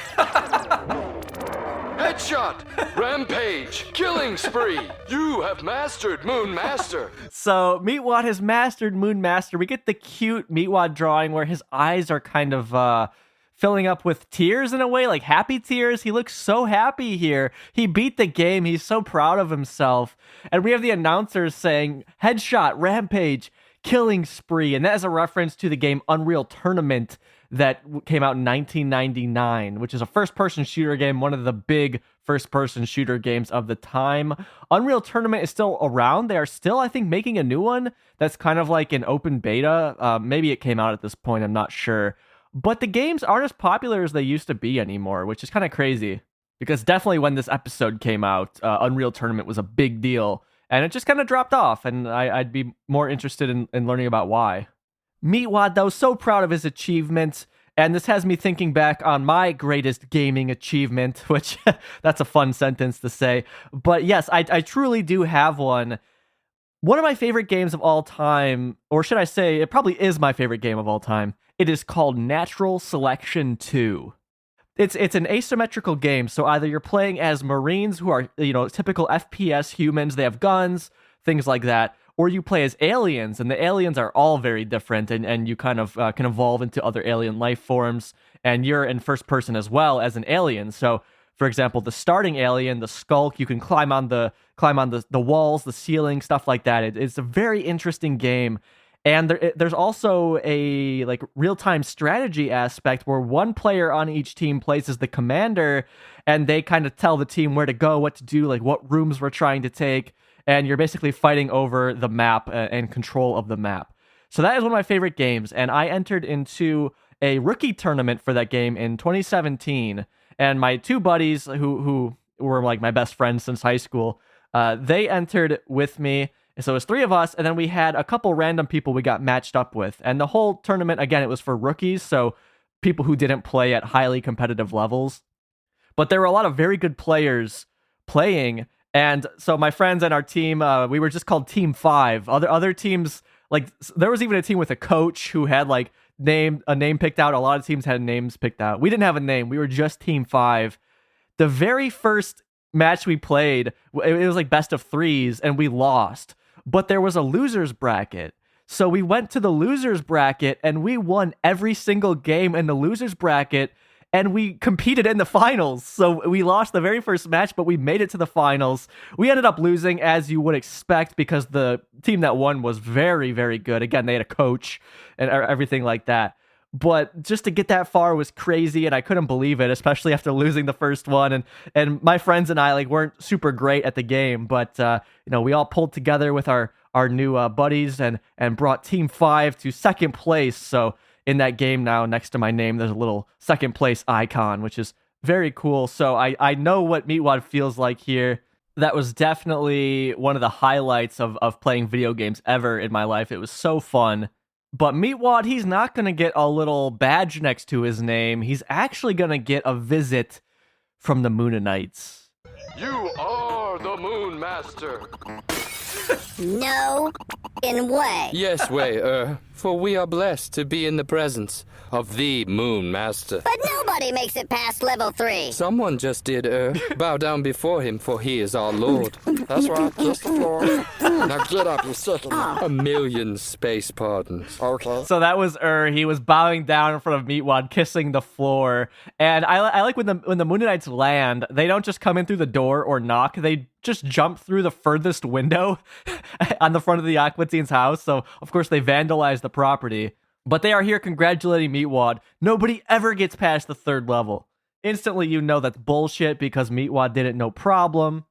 Headshot! Rampage! Killing spree! You have mastered Moon Master! So, Meatwad has mastered Moon Master. We get the cute Meatwad drawing where his eyes are kind of filling up with tears in a way, like happy tears. He looks so happy here. He beat the game. He's so proud of himself. And we have the announcers saying, Headshot, Rampage, Killing Spree. And that is a reference to the game Unreal Tournament that came out in 1999, which is a first-person shooter game, one of the big first-person shooter games of the time. Unreal Tournament is still around. They are still, I think, making a new one that's kind of like an open beta. Maybe it came out at this point, I'm not sure. But the games aren't as popular as they used to be anymore, which is kind of crazy. Because definitely when this episode came out, Unreal Tournament was a big deal. And it just kind of dropped off, and I'd be more interested in learning about why. Meatwad, though, so proud of his achievements, and this has me thinking back on my greatest gaming achievement, which that's a fun sentence to say. But yes, I truly do have one. One of my favorite games of all time, or should I say, it probably is my favorite game of all time. It is called Natural Selection 2. It's an asymmetrical game, so either you're playing as Marines who are, typical FPS humans, they have guns, things like that, or you play as aliens, and the aliens are all very different, and you kind of can evolve into other alien life forms, and you're in first person as well as an alien. So, for example, the starting alien, the Skulk, you can climb on the walls, the ceiling, stuff like that. It's a very interesting game, and there's also a real-time strategy aspect where one player on each team plays as the commander, and they kind of tell the team where to go, what to do, like what rooms we're trying to take. And you're basically fighting over the map and control of the map. So that is one of my favorite games, and I entered into a rookie tournament for that game in 2017, and my two buddies, who were like my best friends since high school, they entered with me, so it was 3 of us, and then we had a couple random people we got matched up with, and the whole tournament, again, it was for rookies, so people who didn't play at highly competitive levels. But there were a lot of very good players playing. And so my friends and our team, we were just called Team 5. Other teams, like there was even a team with a coach who had like a name picked out. A lot of teams had names picked out. We didn't have a name. We were just Team 5. The very first match we played, it was like best of 3s, and we lost. But there was a losers bracket. So we went to the losers bracket, and we won every single game in the losers bracket, and we competed in the finals. So we lost the very first match, but we made it to the finals. We ended up losing, as you would expect, because the team that won was very, very good. Again, they had a coach and everything like that. But just to get that far was crazy, and I couldn't believe it, especially after losing the first one. And my friends and I weren't super great at the game, but we all pulled together with our new buddies and brought Team 5 to second place. So in that game now, next to my name, there's a little second place icon, which is very cool. So I know what Meatwad feels like here. That was definitely one of the highlights of playing video games ever in my life. It was so fun. But Meatwad, he's not going to get a little badge next to his name. He's actually going to get a visit from the Mooninites. You are the Moon Master. No, in way. Yes, way, for we are blessed to be in the presence of the Moon Master. But nobody makes it past level 3. Someone just did, bow down before him, for he is our Lord. That's right, kiss the floor. Now get up, you're sick of me. A million space pardons. Okay. So that was he was bowing down in front of Meatwad, kissing the floor. And I like when the Mooninites land, they don't just come in through the door or knock, they just jump through the furthest window on the front of the Aqua Teens house. So, of course, they vandalize the property. But they are here congratulating Meatwad. Nobody ever gets past the 3rd level. Instantly, you know that's bullshit because Meatwad did it no problem.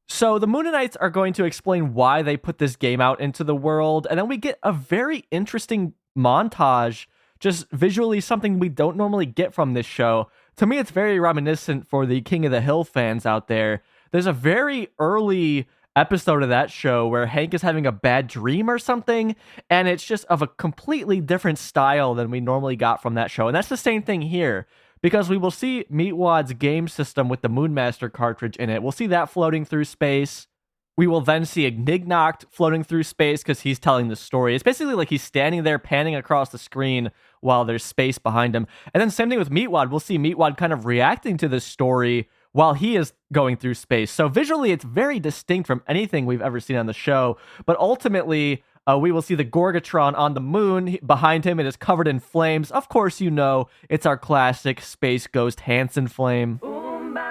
So the Mooninites are going to explain why they put this game out into the world. And then we get a very interesting montage, just visually something we don't normally get from this show. To me, it's very reminiscent for the King of the Hill fans out there. There's a very early episode of that show where Hank is having a bad dream or something, and it's just of a completely different style than we normally got from that show. And that's the same thing here, because we will see Meatwad's game system with the Moonmaster cartridge in it. We'll see that floating through space. We will then see Ignignoked floating through space because he's telling the story. It's basically like he's standing there panning across the screen while there's space behind him. And then same thing with Meatwad. We'll see Meatwad kind of reacting to this story while he is going through space. So visually, it's very distinct from anything we've ever seen on the show. But ultimately, we will see the Gorgatron on the moon. Behind him, it is covered in flames. Of course, you know, it's our classic Space Ghost Hansen flame.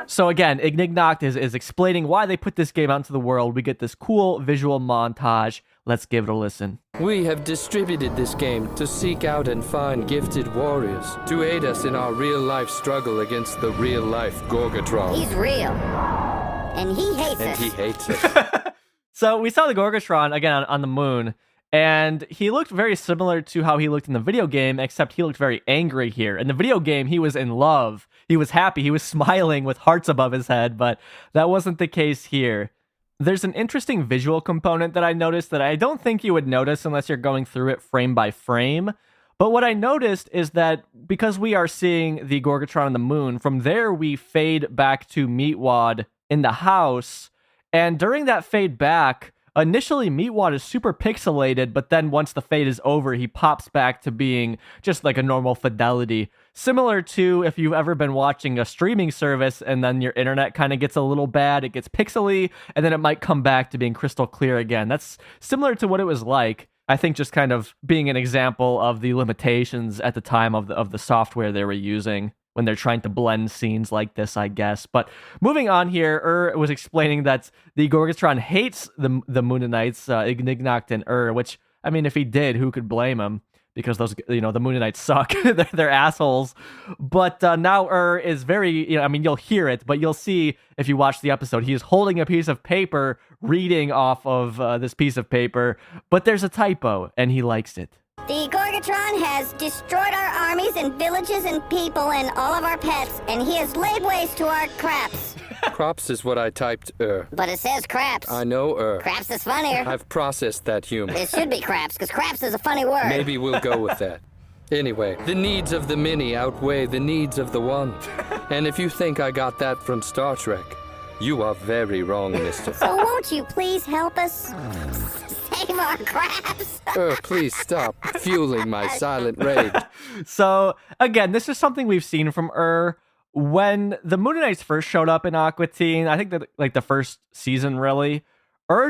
So again, Ignignoked is explaining why they put this game out into the world. We get this cool visual montage. Let's give it a listen. We have distributed this game to seek out and find gifted warriors to aid us in our real-life struggle against the real-life Gorgatron. He's real. And he hates us. And he hates us. So we saw the Gorgatron again on the moon, and he looked very similar to how he looked in the video game, except he looked very angry here. In the video game, he was in love. He was happy. He was smiling with hearts above his head, but that wasn't the case here. There's an interesting visual component that I noticed that I don't think you would notice unless you're going through it frame by frame. But what I noticed is that because we are seeing the Gorgatron on the moon, from there we fade back to Meatwad in the house. And during that fade back, initially Meatwad is super pixelated, but then once the fade is over, he pops back to being just like a normal fidelity. Similar to if you've ever been watching a streaming service and then your internet kind of gets a little bad, it gets pixely, and then it might come back to being crystal clear again. That's similar to what it was like. I think just kind of being an example of the limitations at the time of the software they were using when they're trying to blend scenes like this, I guess. But moving on here, was explaining that the Gorgatron hates the Mooninites, Ignignoked and which, I mean, if he did, who could blame him? Because those, the Mooninites suck. they're assholes. But now is very, I mean, you'll hear it, but you'll see if you watch the episode, he is holding a piece of paper, reading off of this piece of paper, but there's a typo, and he likes it. The Gorgatron has destroyed our armies and villages and people and all of our pets, and he has laid waste to our craps. Crops is what I typed, But it says craps. I know, Craps is funnier. I've processed that humor. It should be craps, because craps is a funny word. Maybe we'll go with that. Anyway, the needs of the many outweigh the needs of the one. And if you think I got that from Star Trek, you are very wrong, mister. So won't you please help us save our crabs? Please stop fueling my silent rage. So, again, this is something we've seen from when the Mooninites first showed up in Aqua Teen. I think that, like, the first season, really,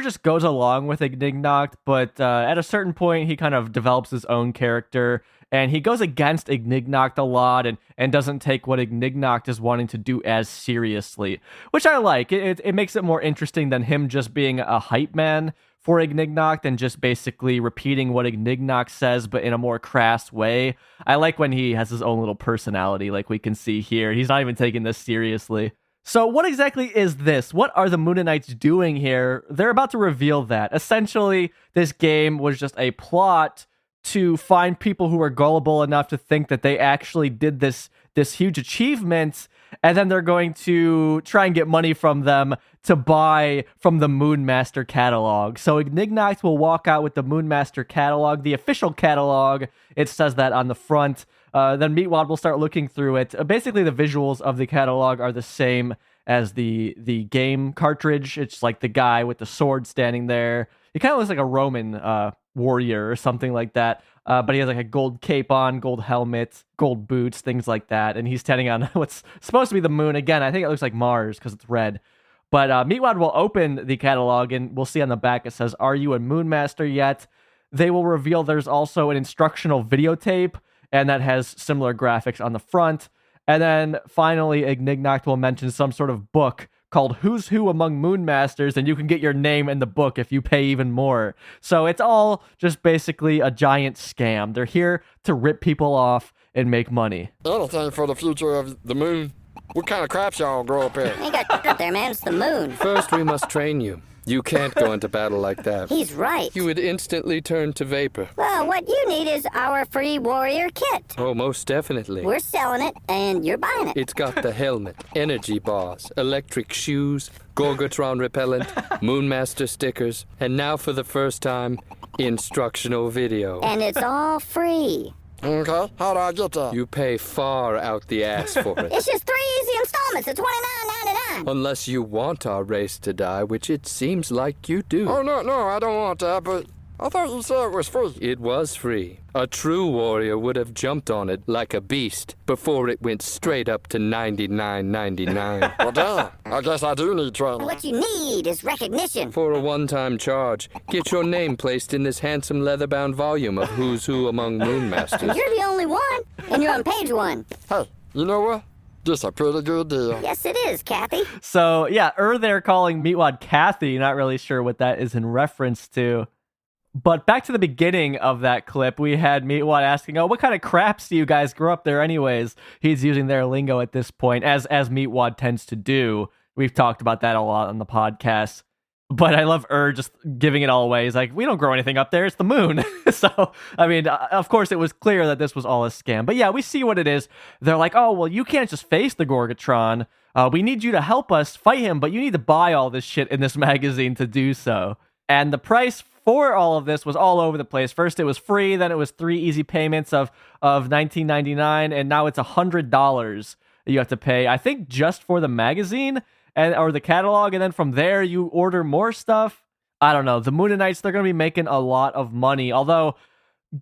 just goes along with Ignignokt, but at a certain point, he kind of develops his own character, and he goes against Ignignokt a lot and doesn't take what Ignignokt is wanting to do as seriously, which I like. It makes it more interesting than him just being a hype man for Ignignokt and just basically repeating what Ignignokt says, but in a more crass way. I like when he has his own little personality, like we can see here. He's not even taking this seriously. So what exactly is this? What are the Mooninites doing here? They're about to reveal that. Essentially, this game was just a plot to find people who are gullible enough to think that they actually did this huge achievement, and then they're going to try and get money from them to buy from the Moonmaster catalog. So Ignignokt will walk out with the Moonmaster catalog, the official catalog. It says that on the front. Then Meatwad will start looking through it. Basically, the visuals of the catalog are the same as the game cartridge. It's like the guy with the sword standing there. He kind of looks like a Roman warrior or something like that. But he has like a gold cape on, gold helmet, gold boots, things like that. And he's standing on what's supposed to be the moon. Again, I think it looks like Mars because it's red. But Meatwad will open the catalog, and we'll see on the back it says, "Are you a Moonmaster yet?" They will reveal there's also an instructional videotape, and that has similar graphics on the front. And then finally, Ignignokt will mention some sort of book called Who's Who Among Moonmasters, and you can get your name in the book if you pay even more. So it's all just basically a giant scam. They're here to rip people off and make money. Anything for the future of the moon. What kind of craps y'all grow up in? You got up there, man. It's the moon. First, we must train you. You can't go into battle like that. He's right. You would instantly turn to vapor. Well, what you need is our free warrior kit. Oh, most definitely. We're selling it, and you're buying it. It's got the helmet, energy bars, electric shoes, Gorgatron repellent, Moonmaster stickers, and now for the first time, instructional video. And it's all free. Okay, how do I get that? You pay far out the ass for it. It's just 3 easy installments at $29.99. Unless you want our race to die, which it seems like you do. Oh, no, I don't want that, but I thought you said it was free. It was free. A true warrior would have jumped on it like a beast before it went straight up to $99.99. Well, damn, I guess I do need training. What you need is recognition. For a one-time charge, get your name placed in this handsome leather-bound volume of Who's Who Among Moonmasters. You're the only one, and you're on page 1. Hey, you know what? This a pretty good deal. Yes, it is, Kathy. So, yeah, they're calling Meatwad Kathy. Not really sure what that is in reference to. But back to the beginning of that clip, we had Meatwad asking, "Oh, what kind of craps do you guys grow up there anyways?" He's using their lingo at this point, as Meatwad tends to do. We've talked about that a lot on the podcast. But I love just giving it all away. He's like, "We don't grow anything up there. It's the moon." So, I mean, of course, it was clear that this was all a scam. But yeah, we see what it is. They're like, "Oh, well, you can't just face the Gorgatron. We need you to help us fight him, but you need to buy all this shit in this magazine to do so." And the price for all of this was all over the place. First, it was free. Then it was 3 easy payments of $19.99. And now it's $100 that you have to pay, I think, just for the magazine or the catalog. And then from there, you order more stuff. I don't know. The Mooninites, they're going to be making a lot of money. Although,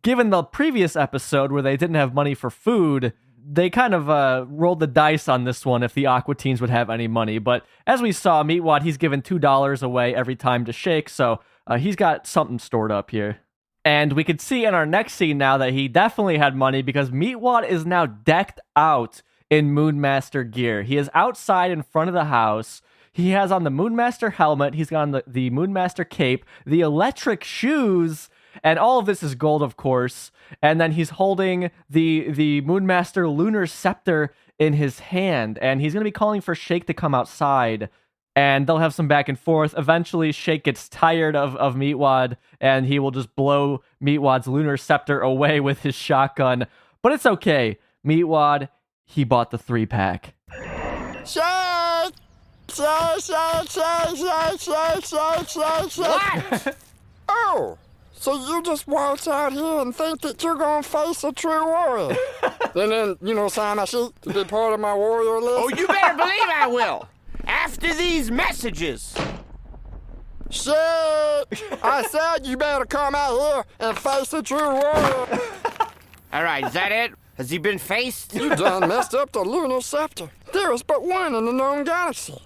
given the previous episode where they didn't have money for food, they kind of rolled the dice on this one if the Aqua Teens would have any money. But as we saw, Meatwad, he's given $2 away every time to shake. So he's got something stored up here. And we could see in our next scene now that he definitely had money because Meatwad is now decked out in Moonmaster gear. He is outside in front of the house. He has on the Moonmaster helmet. He's got on the Moonmaster cape, the electric shoes, and all of this is gold, of course. And then he's holding the Moonmaster lunar scepter in his hand. And he's going to be calling for Shake to come outside. And they'll have some back and forth. Eventually, Shake gets tired of Meatwad, and he will just blow Meatwad's lunar scepter away with his shotgun. But it's okay. Meatwad, he bought the 3-pak. Shake! Shake! What? Oh, So you just waltz out here and think that you're gonna face a true warrior? And then, sign my sheet to be part of my warrior list? Oh, you better believe I will. After these messages. Shit! I said you better come out here and face a true warrior. All right, is that it? Has he been faced? You done messed up the lunar scepter. There is but one in the known galaxy.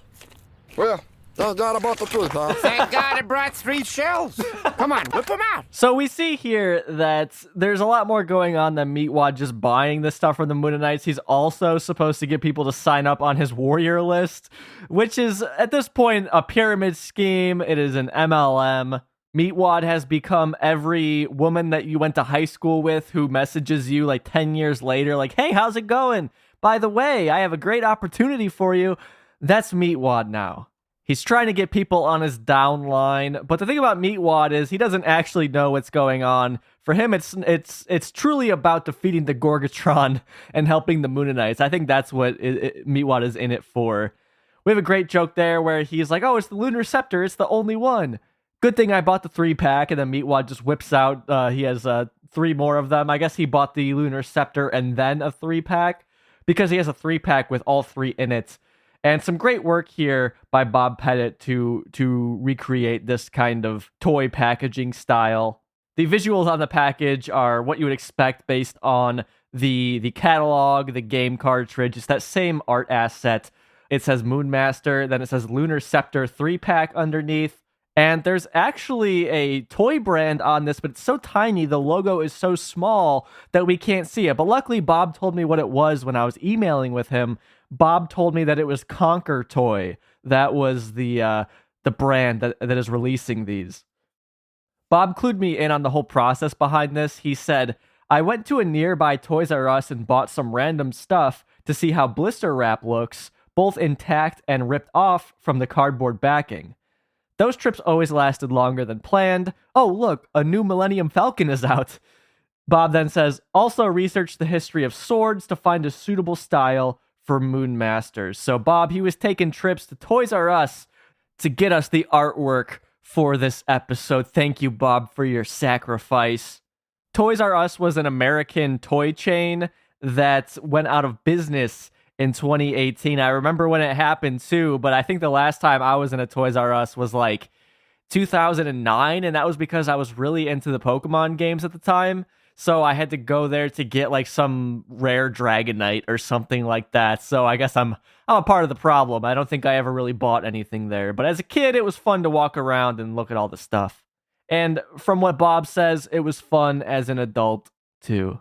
Well, thank God I bought the three-pak. Thank God I brought 3 shells. Come on, whip them out. So we see here that there's a lot more going on than Meatwad just buying this stuff from the Mooninites. He's also supposed to get people to sign up on his warrior list, which is, at this point, a pyramid scheme. It is an MLM. Meatwad has become every woman that you went to high school with who messages you like 10 years later, like, hey, how's it going? By the way, I have a great opportunity for you. That's Meatwad now. He's trying to get people on his downline, but the thing about Meatwad is he doesn't actually know what's going on. For him, it's truly about defeating the Gorgatron and helping the Mooninites. I think that's what Meatwad is in it for. We have a great joke there where he's like, oh, it's the lunar scepter. It's the only one. Good thing I bought the 3-pak, and then Meatwad just whips out. He has 3 more of them. I guess he bought the lunar scepter and then a 3-pak because he has a 3-pak with all 3 in it. And some great work here by Bob Pettitt to recreate this kind of toy packaging style. The visuals on the package are what you would expect based on the catalog, the game cartridge. It's that same art asset. It says Moonmaster, then it says Lunar Scepter 3-pak underneath. And there's actually a toy brand on this, but it's so tiny, the logo is so small that we can't see it. But luckily, Bob told me what it was when I was emailing with him. Bob told me that it was Conquer Toy. That was the brand that is releasing these. Bob clued me in on the whole process behind this. He said, I went to a nearby Toys R Us and bought some random stuff to see how blister wrap looks, both intact and ripped off from the cardboard backing. Those trips always lasted longer than planned. Oh, look, a new Millennium Falcon is out. Bob then says, also researched the history of swords to find a suitable style for Moonmasters. So Bob, he was taking trips to Toys R Us to get us the artwork for this episode. Thank you, Bob, for your sacrifice. Toys R Us was an American toy chain that went out of business in 2018. I remember when it happened too, but I think the last time I was in a Toys R Us was like 2009, and that was because I was really into the Pokemon games at the time. So I had to go there to get like some rare Dragonite or something like that. So I guess I'm a part of the problem. I don't think I ever really bought anything there. But as a kid, it was fun to walk around and look at all the stuff. And from what Bob says, it was fun as an adult too.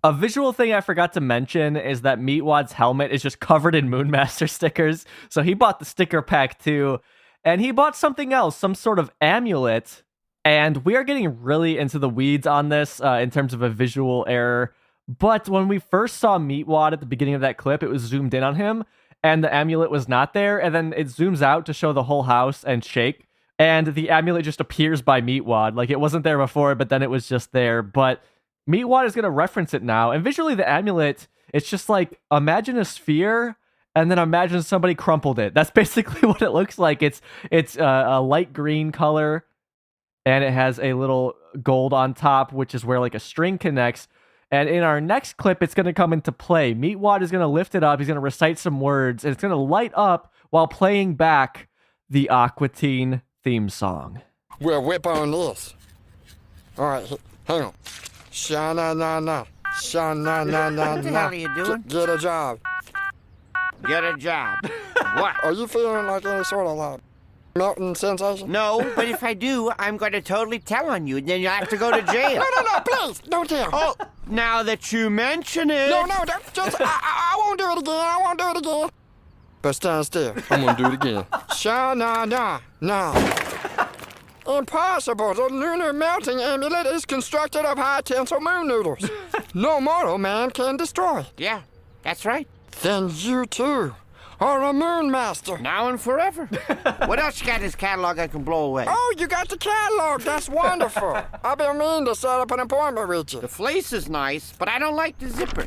A visual thing I forgot to mention is that Meatwad's helmet is just covered in Moonmaster stickers. So he bought the sticker pack too. And he bought something else, some sort of amulet. And we are getting really into the weeds on this in terms of a visual error. But when we first saw Meatwad at the beginning of that clip, it was zoomed in on him. And the amulet was not there. And then it zooms out to show the whole house and shake. And the amulet just appears by Meatwad. Like it wasn't there before, but then it was just there. But Meatwad is going to reference it now. And visually, the amulet, it's just like, imagine a sphere, and then imagine somebody crumpled it. That's basically what it looks like. It's a light green color, and it has a little gold on top, which is where like a string connects. And in our next clip, it's going to come into play. Meatwad is going to lift it up. He's going to recite some words, and it's going to light up while playing back the Aqua Teen theme song. We'll whip on this. All right, hang on. Sha-na-na-na. Sha-na-na-na-na. What the hell are you doing? Get a job. Get a job. What? Are you feeling like any sort of like melting sensation? No, but if I do, I'm going to totally tell on you, and then you'll have to go to jail. No, please, don't tell. Oh, now that you mention it. No, don't, just, I won't do it again. But stand still. I'm gonna do it again. Sha-na-na-na. Impossible. The lunar melting amulet is constructed of high-tensile moon noodles. No mortal man can destroy it. Yeah, that's right. Then you, too, are a moon master. Now and forever. What else you got in this catalog I can blow away? Oh, you got the catalog. That's wonderful. I've been meaning to set up an appointment with you. The fleece is nice, but I don't like the zipper.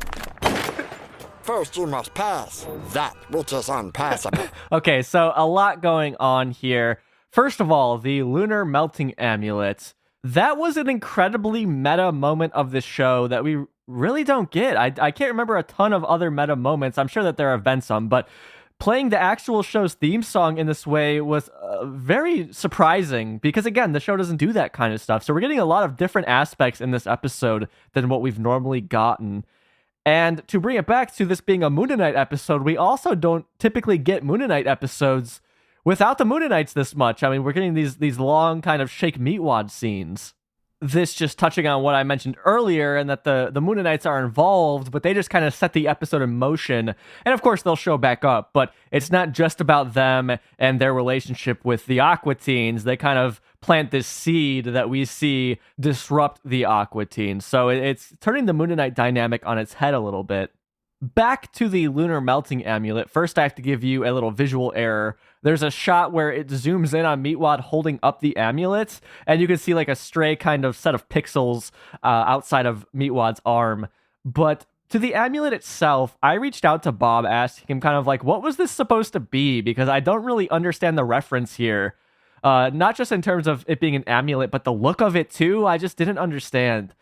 First, you must pass that which is unpassable. Okay, so a lot going on here. First of all, the lunar melting amulet. That was an incredibly meta moment of this show that we really don't get. I can't remember a ton of other meta moments. I'm sure that there have been some, but playing the actual show's theme song in this way was very surprising because, again, the show doesn't do that kind of stuff. So we're getting a lot of different aspects in this episode than what we've normally gotten. And to bring it back to this being a Mooninite episode, we also don't typically get Mooninite episodes without the Mooninites this much. I mean, we're getting these long kind of Shake Meatwad scenes. This just touching on what I mentioned earlier, and that the Mooninites are involved, but they just kind of set the episode in motion. And of course, they'll show back up, but it's not just about them and their relationship with the Aqua Teens. They kind of plant this seed that we see disrupt the Aqua Teens. So it's turning the Mooninite dynamic on its head a little bit. Back to the lunar melting amulet. First, I have to give you a little visual error. There's a shot where it zooms in on Meatwad holding up the amulet, and you can see like a stray kind of set of pixels outside of Meatwad's arm. But to the amulet itself, I reached out to Bob, asking him kind of like, what was this supposed to be? Because I don't really understand the reference here. Not just in terms of it being an amulet, but the look of it too. I just didn't understand.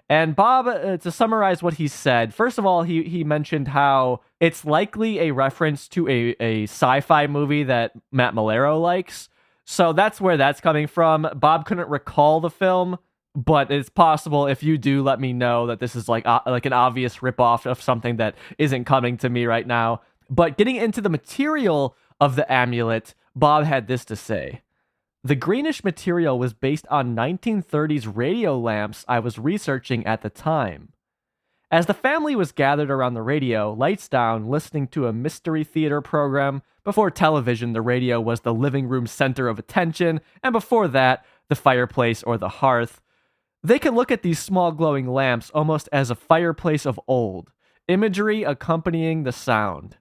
And Bob, to summarize what he said, first of all, he mentioned how it's likely a reference to a sci-fi movie that Matt Malero likes. So that's where that's coming from. Bob couldn't recall the film, but it's possible. If you do, let me know that this is like an obvious ripoff of something that isn't coming to me right now. But getting into the material of the amulet, Bob had this to say. The greenish material was based on 1930s radio lamps I was researching at the time. As the family was gathered around the radio, lights down, listening to a mystery theater program, before television, the radio was the living room center of attention, and before that, the fireplace or the hearth, they could look at these small glowing lamps almost as a fireplace of old, imagery accompanying the sound.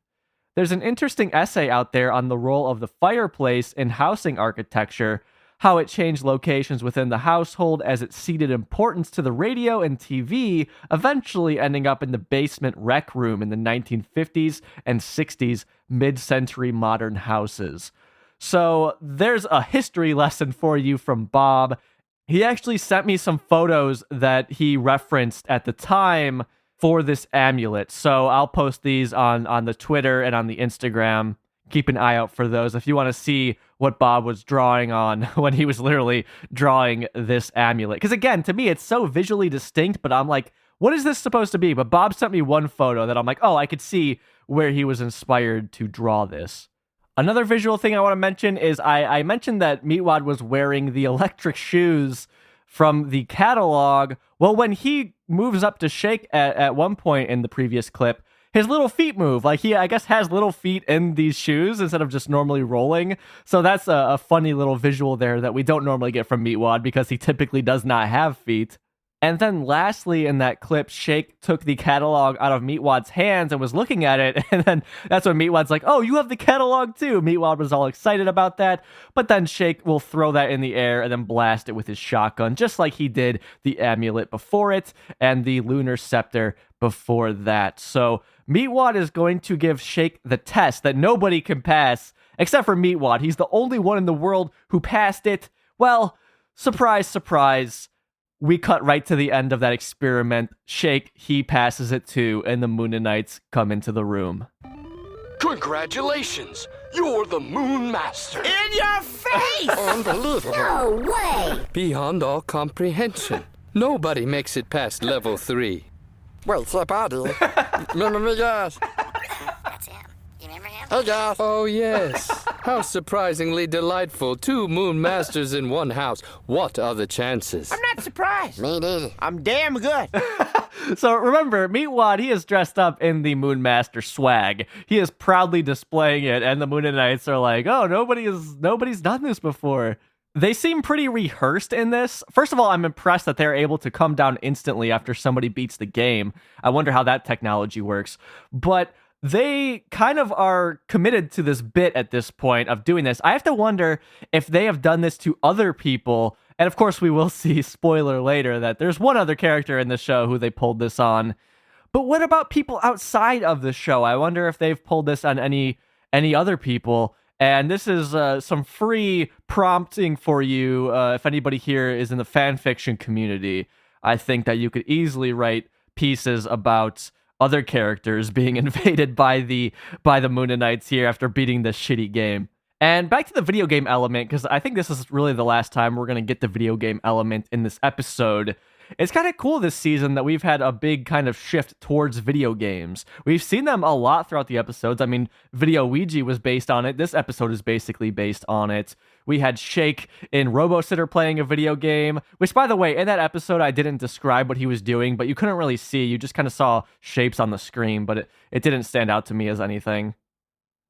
There's an interesting essay out there on the role of the fireplace in housing architecture, how it changed locations within the household as it ceded importance to the radio and TV, eventually ending up in the basement rec room in the 1950s and 60s mid-century modern houses. So there's a history lesson for you from Bob. He actually sent me some photos that he referenced at the time for this amulet. So I'll post these on the Twitter and on the Instagram. Keep an eye out for those if you want to see what Bob was drawing on when he was literally drawing this amulet. Because again, to me, it's so visually distinct, but I'm like, what is this supposed to be? But Bob sent me one photo that I'm like, oh, I could see where he was inspired to draw this. Another visual thing I want to mention is I mentioned that Meatwad was wearing the electric shoes from the catalog. Well, when he moves up to shake at one point in the previous clip, his little feet move. Like he, I guess, has little feet in these shoes instead of just normally rolling. So that's a funny little visual there that we don't normally get from Meatwad because he typically does not have feet. And then lastly, in that clip, Shake took the catalog out of Meatwad's hands and was looking at it. And then that's when Meatwad's like, oh, you have the catalog too. Meatwad was all excited about that. But then Shake will throw that in the air and then blast it with his shotgun, just like he did the amulet before it and the lunar scepter before that. So Meatwad is going to give Shake the test that nobody can pass except for Meatwad. He's the only one in the world who passed it. Well, surprise, surprise. We cut right to the end of that experiment. Shake, he passes it too, and the Mooninites come into the room. Congratulations! You're the Moon Master! In your face! Unbelievable. No way! Beyond all comprehension. Nobody makes it past level 3. Wait, except I did. Remember me, guys? That's him. You remember him? Hey, guys. Oh, yes. How surprisingly delightful. 2 Moon Masters in one house. What are the chances? I'm not surprised. Me neither. I'm damn good. So remember, Meatwad, he is dressed up in the Moon Master swag. He is proudly displaying it, and the Mooninites are like, oh, nobody's done this before. They seem pretty rehearsed in this. First of all, I'm impressed that they're able to come down instantly after somebody beats the game. I wonder how that technology works. But they kind of are committed to this bit at this point of doing this. I have to wonder if they have done this to other people. And of course, we will see, spoiler later, that there's one other character in the show who they pulled this on. But what about people outside of the show? I wonder if they've pulled this on any other people. And this is some free prompting for you. If anybody here is in the fan fiction community, I think that you could easily write pieces about other characters being invaded by the Mooninites here after beating this shitty game. And back to the video game element, because I think this is really the last time we're going to get the video game element in this episode. It's kind of cool this season that we've had a big kind of shift towards video games. We've seen them a lot throughout the episodes. I mean, Video Ouija was based on it. This episode is basically based on it. We had Shake in Robo-Sitter playing a video game, which, by the way, in that episode, I didn't describe what he was doing, but you couldn't really see. You just kind of saw shapes on the screen, but it didn't stand out to me as anything.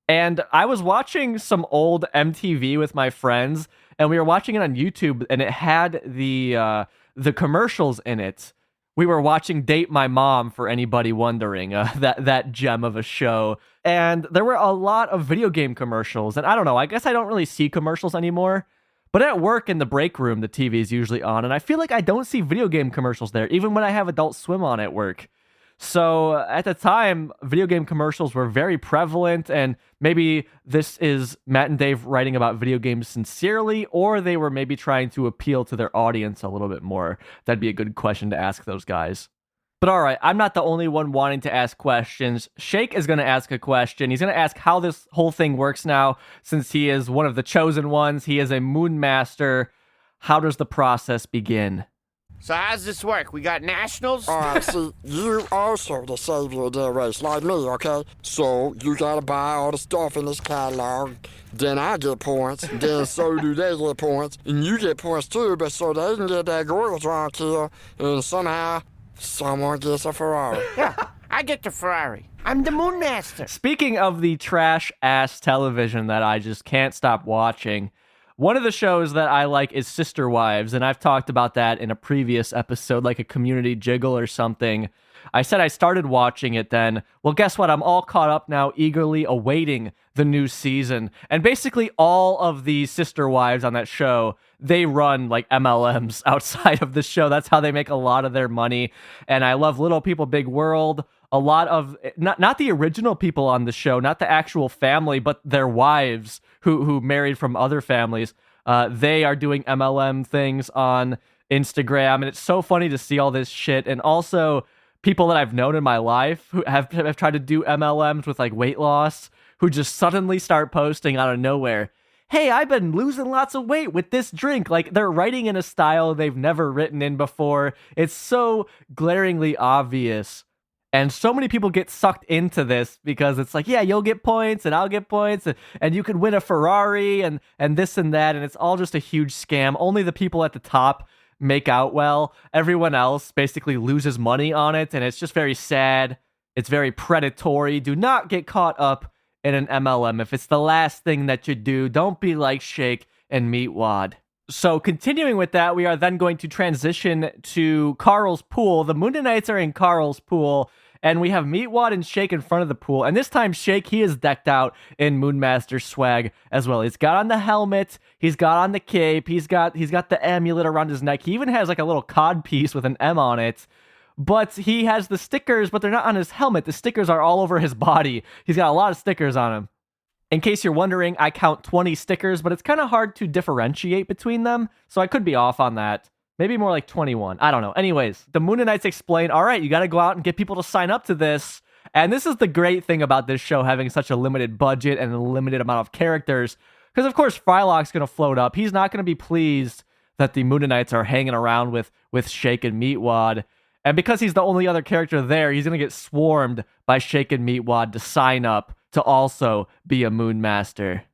And I was watching some old MTV with my friends, and we were watching it on YouTube, and it had the commercials in it. We were watching Date My Mom, for anybody wondering, that gem of a show. And there were a lot of video game commercials. And I don't know, I guess I don't really see commercials anymore. But at work in the break room, the TV is usually on. And I feel like I don't see video game commercials there, even when I have Adult Swim on at work. So at the time, video game commercials were very prevalent, and maybe this is Matt and Dave writing about video games sincerely, or they were maybe trying to appeal to their audience a little bit more. That'd be a good question to ask those guys. But all right, I'm not the only one wanting to ask questions. Shake is going to ask a question. He's going to ask how this whole thing works now, since he is one of the chosen ones. He is a Moon Master. How does the process begin? So how's this work? We got nationals? See, you also the savior of the race, like me, okay? So you gotta buy all the stuff in this catalog. Then I get points. Then so do they get points. And you get points too, but so they can get that Gorgatron kill. And somehow, someone gets a Ferrari. Yeah, I get the Ferrari. I'm the Moon Master. Speaking of the trash-ass television that I just can't stop watching, one of the shows that I like is Sister Wives, and I've talked about that in a previous episode, like a community jiggle or something. I said I started watching it then. Well, guess what? I'm all caught up now, eagerly awaiting the new season. And basically all of the Sister Wives on that show, they run like MLMs outside of the show. That's how they make a lot of their money. And I love Little People, Big World. A lot of, not the original people on the show, not the actual family, but their wives who married from other families. They are doing MLM things on Instagram, and it's so funny to see all this shit. And also people that I've known in my life who have tried to do MLMs with like weight loss, who just suddenly start posting out of nowhere, hey, I've been losing lots of weight with this drink. Like, they're writing in a style they've never written in before. It's so glaringly obvious. And so many people get sucked into this because it's like, yeah, you'll get points and I'll get points and you can win a Ferrari and this and that. And it's all just a huge scam. Only the people at the top make out well. Everyone else basically loses money on it. And it's just very sad. It's very predatory. Do not get caught up in an MLM. If it's the last thing that you do, don't be like Shake and Meatwad. So continuing with that, we are then going to transition to Carl's pool. The Mooninites are in Carl's pool. And we have Meatwad and Shake in front of the pool. And this time, Shake, he is decked out in Moonmaster swag as well. He's got on the helmet. He's got on the cape. He's got the amulet around his neck. He even has like a little cod piece with an M on it. But he has the stickers, but they're not on his helmet. The stickers are all over his body. He's got a lot of stickers on him. In case you're wondering, I count 20 stickers, but it's kind of hard to differentiate between them. So I could be off on that. Maybe more like 21. I don't know. Anyways, the Mooninites explain, all right, you got to go out and get people to sign up to this. And this is the great thing about this show having such a limited budget and a limited amount of characters. Because, of course, Frylock's going to float up. He's not going to be pleased that the Mooninites are hanging around with Shake and Meatwad. And because he's the only other character there, he's going to get swarmed by Shake and Meatwad to sign up to also be a Moon Master.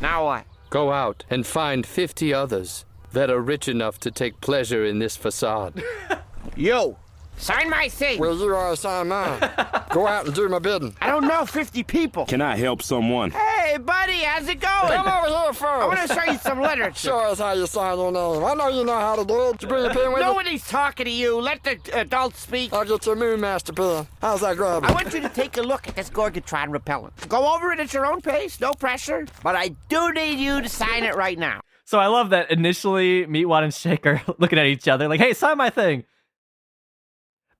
Now what? Go out and find 50 others that are rich enough to take pleasure in this facade. Yo, sign my thing. Well, you already signed mine. Go out and do my bidding. I don't know 50 people. Can I help someone? Hey, buddy, how's it going? Come over here first. I want to show you some literature. Show us how you sign your name. I know you know how to do it. You bring your pen with you? Nobody's talking to you. Let the adults speak. I'll get your Moon Master pen. How's that grab? I want you to take a look at this Gorgatron repellent. Go over it at your own pace, no pressure. But I do need you to sign it right now. So I love that initially Meatwad and Shake are looking at each other like, hey, sign my thing.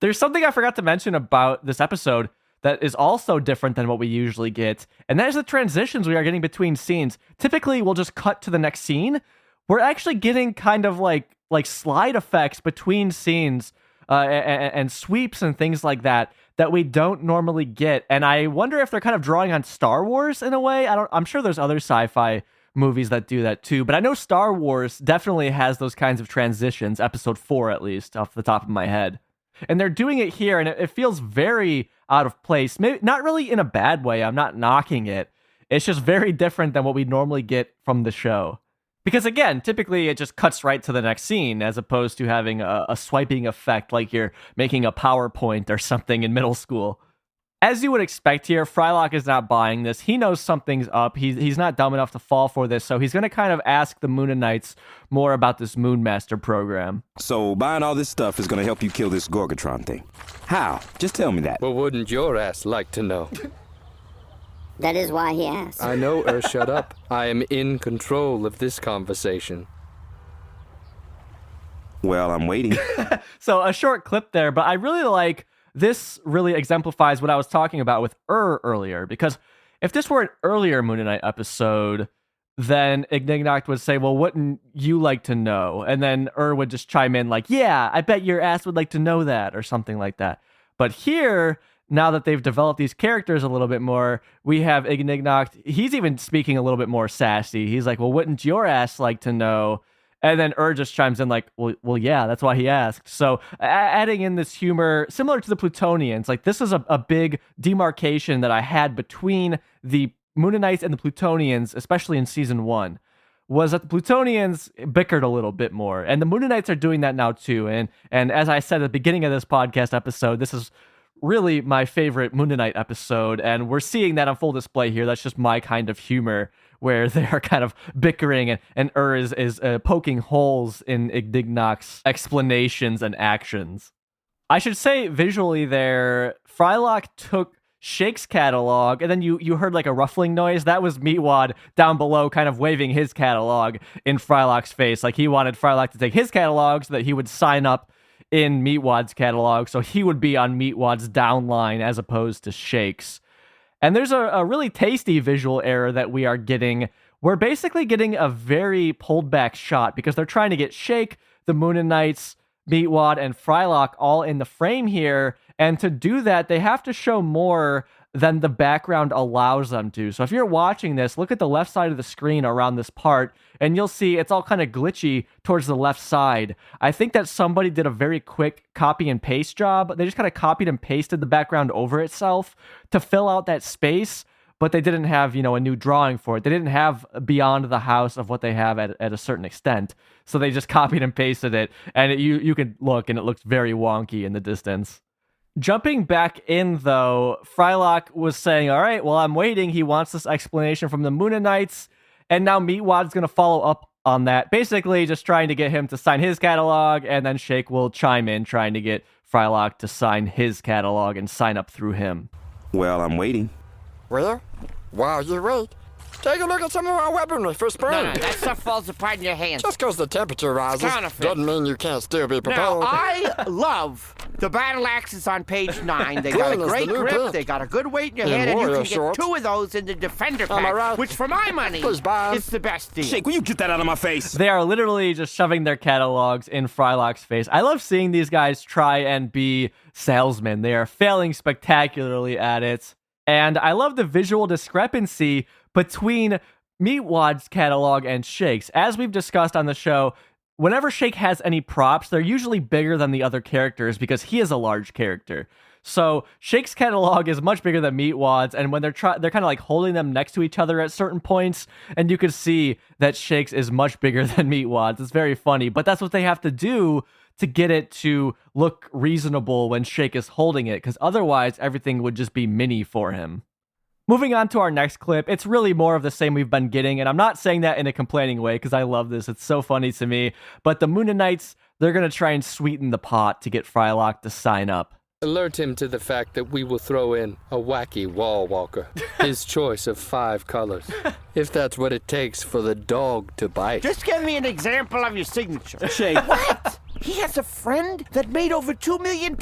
There's something I forgot to mention about this episode. that is also different than what we usually get, and that is the transitions we are getting between scenes. Typically, we'll just cut to the next scene. We're actually getting kind of like slide effects between scenes and sweeps and things like that we don't normally get. And I wonder if they're kind of drawing on Star Wars in a way. I'm sure there's other sci-fi movies that do that too, but I know Star Wars definitely has those kinds of transitions, episode 4 at least, off the top of my head. And they're doing it here, and it feels very out of place. Maybe not really in a bad way. I'm not knocking it. It's just very different than what we normally get from the show. Because again, typically it just cuts right to the next scene as opposed to having a swiping effect like you're making a PowerPoint or something in middle school. As you would expect here, Frylock is not buying this. He knows something's up. He's not dumb enough to fall for this, so he's going to kind of ask the Mooninites more about this Moonmaster program. So buying all this stuff is going to help you kill this Gorgatron thing. How? Just tell me that. Well, wouldn't your ass like to know? That is why he asked. I know, shut up. I am in control of this conversation. Well, I'm waiting. So a short clip there, but I really like this. Really exemplifies what I was talking about with earlier, because if this were an earlier Mooninite episode, then Ignignok would say, well, wouldn't you like to know? And then would just chime in like, yeah, I bet your ass would like to know that, or something like that. But here, now that they've developed these characters a little bit more, we have Ignignok. He's even speaking a little bit more sassy. He's like, well, wouldn't your ass like to know? And then just chimes in like, well, yeah, that's why he asked. So adding in this humor, similar to the Plutonians, like this is a big demarcation that I had between the Mooninites and the Plutonians, especially in season 1, was that the Plutonians bickered a little bit more. And the Mooninites are doing that now too. And as I said at the beginning of this podcast episode, this is really my favorite Mooninite episode, and we're seeing that on full display here. That's just my kind of humor, where they are kind of bickering, and is poking holes in Ignignok's explanations and actions. I should say visually there, Frylock took Shake's catalog, and then you heard like a ruffling noise. That was Meatwad down below kind of waving his catalog in Frylock's face, like he wanted Frylock to take his catalog so that he would sign up in Meatwad's catalog, so he would be on Meatwad's downline as opposed to Shake's. And there's a really tasty visual error that we are getting. We're basically getting a very pulled back shot because they're trying to get Shake, the Mooninites, Meatwad, and Frylock all in the frame here. And to do that, they have to show more than the background allows them to. So if you're watching this, look at the left side of the screen around this part, and you'll see it's all kind of glitchy towards the left side. I think that somebody did a very quick copy and paste job. They just kind of copied and pasted the background over itself to fill out that space, but they didn't have, a new drawing for it. They didn't have beyond the house of what they have at a certain extent. So they just copied and pasted it, and you could look, and it looks very wonky in the distance. Jumping back in, though, Frylock was saying, all right, well, I'm waiting. He wants this explanation from the Mooninites, and now Meatwad's going to follow up on that, basically just trying to get him to sign his catalog, and then Shake will chime in trying to get Frylock to sign his catalog and sign up through him. Well, I'm waiting. Well, while you wait, take a look at some of our weaponry for spring. No, that stuff falls apart in your hands. Just because the temperature rises Counterfeit. doesn't mean you can't still be prepared. Now, I love the battle axes on page 9. They got a Goodness, great the new grip, pimp. they got a good weight in your In hand, and you warrior can get shorts. 2 of those in the Defender Am I pack, right? which for my money Please, Bob. is the best deal. Shake, will you get that out of my face? They are literally just shoving their catalogs in Frylock's face. I love seeing these guys try and be salesmen. They are failing spectacularly at it. And I love the visual discrepancy between Meatwad's catalog and Shake's. As we've discussed on the show, whenever Shake has any props, they're usually bigger than the other characters because he is a large character. So Shake's catalog is much bigger than Meatwad's, and when they're kind of like holding them next to each other at certain points, and you can see that Shake's is much bigger than Meatwad's. It's very funny, but that's what they have to do to get it to look reasonable when Shake is holding it, because otherwise everything would just be mini for him. Moving on to our next clip, it's really more of the same we've been getting, and I'm not saying that in a complaining way because I love this. It's so funny to me. But the Mooninites, they're going to try and sweeten the pot to get Frylock to sign up. Alert him to the fact that we will throw in a wacky wall walker. His choice of 5 colors. If that's what it takes for the dog to bite. Just give me an example of your signature. Shake. What? He has a friend that made over $2 million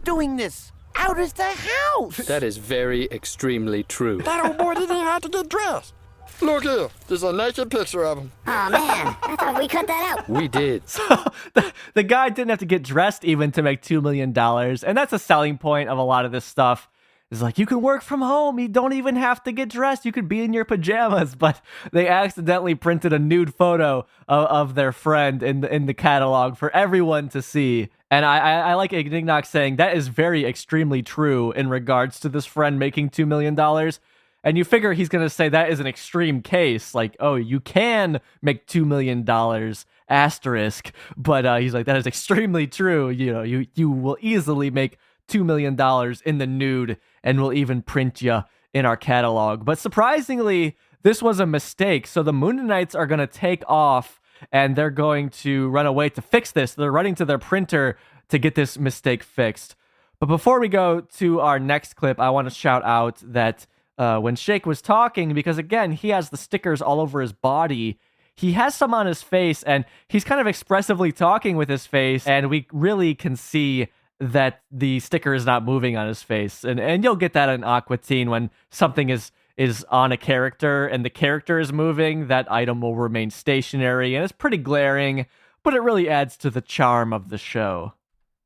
doing this. out of the house. That is very extremely true. That old boy didn't even have to get dressed. Look here, there's a naked picture of him. Oh man, I thought we cut that out. We did. The guy didn't have to get dressed even to make $2 million. And that's a selling point of a lot of this stuff. It's like, you can work from home. You don't even have to get dressed. You could be in your pajamas. But they accidentally printed a nude photo of their friend in the catalog for everyone to see. And I like Ignignok saying that is very extremely true in regards to this friend making $2 million. And you figure he's going to say that is an extreme case. Like, oh, you can make $2 million, asterisk. But he's like, that is extremely true. You know, you will easily make $2 million in the nude, and we'll even print you in our catalog. But surprisingly, this was a mistake. So the Mooninites are going to take off, and they're going to run away to fix this. They're running to their printer to get this mistake fixed. But before we go to our next clip, I want to shout out that when Shake was talking, because again, he has the stickers all over his body, he has some on his face, and he's kind of expressively talking with his face, and we really can see that the sticker is not moving on his face. And you'll get that in Aqua Teen when something is on a character and the character is moving, that item will remain stationary, and it's pretty glaring, but it really adds to the charm of the show.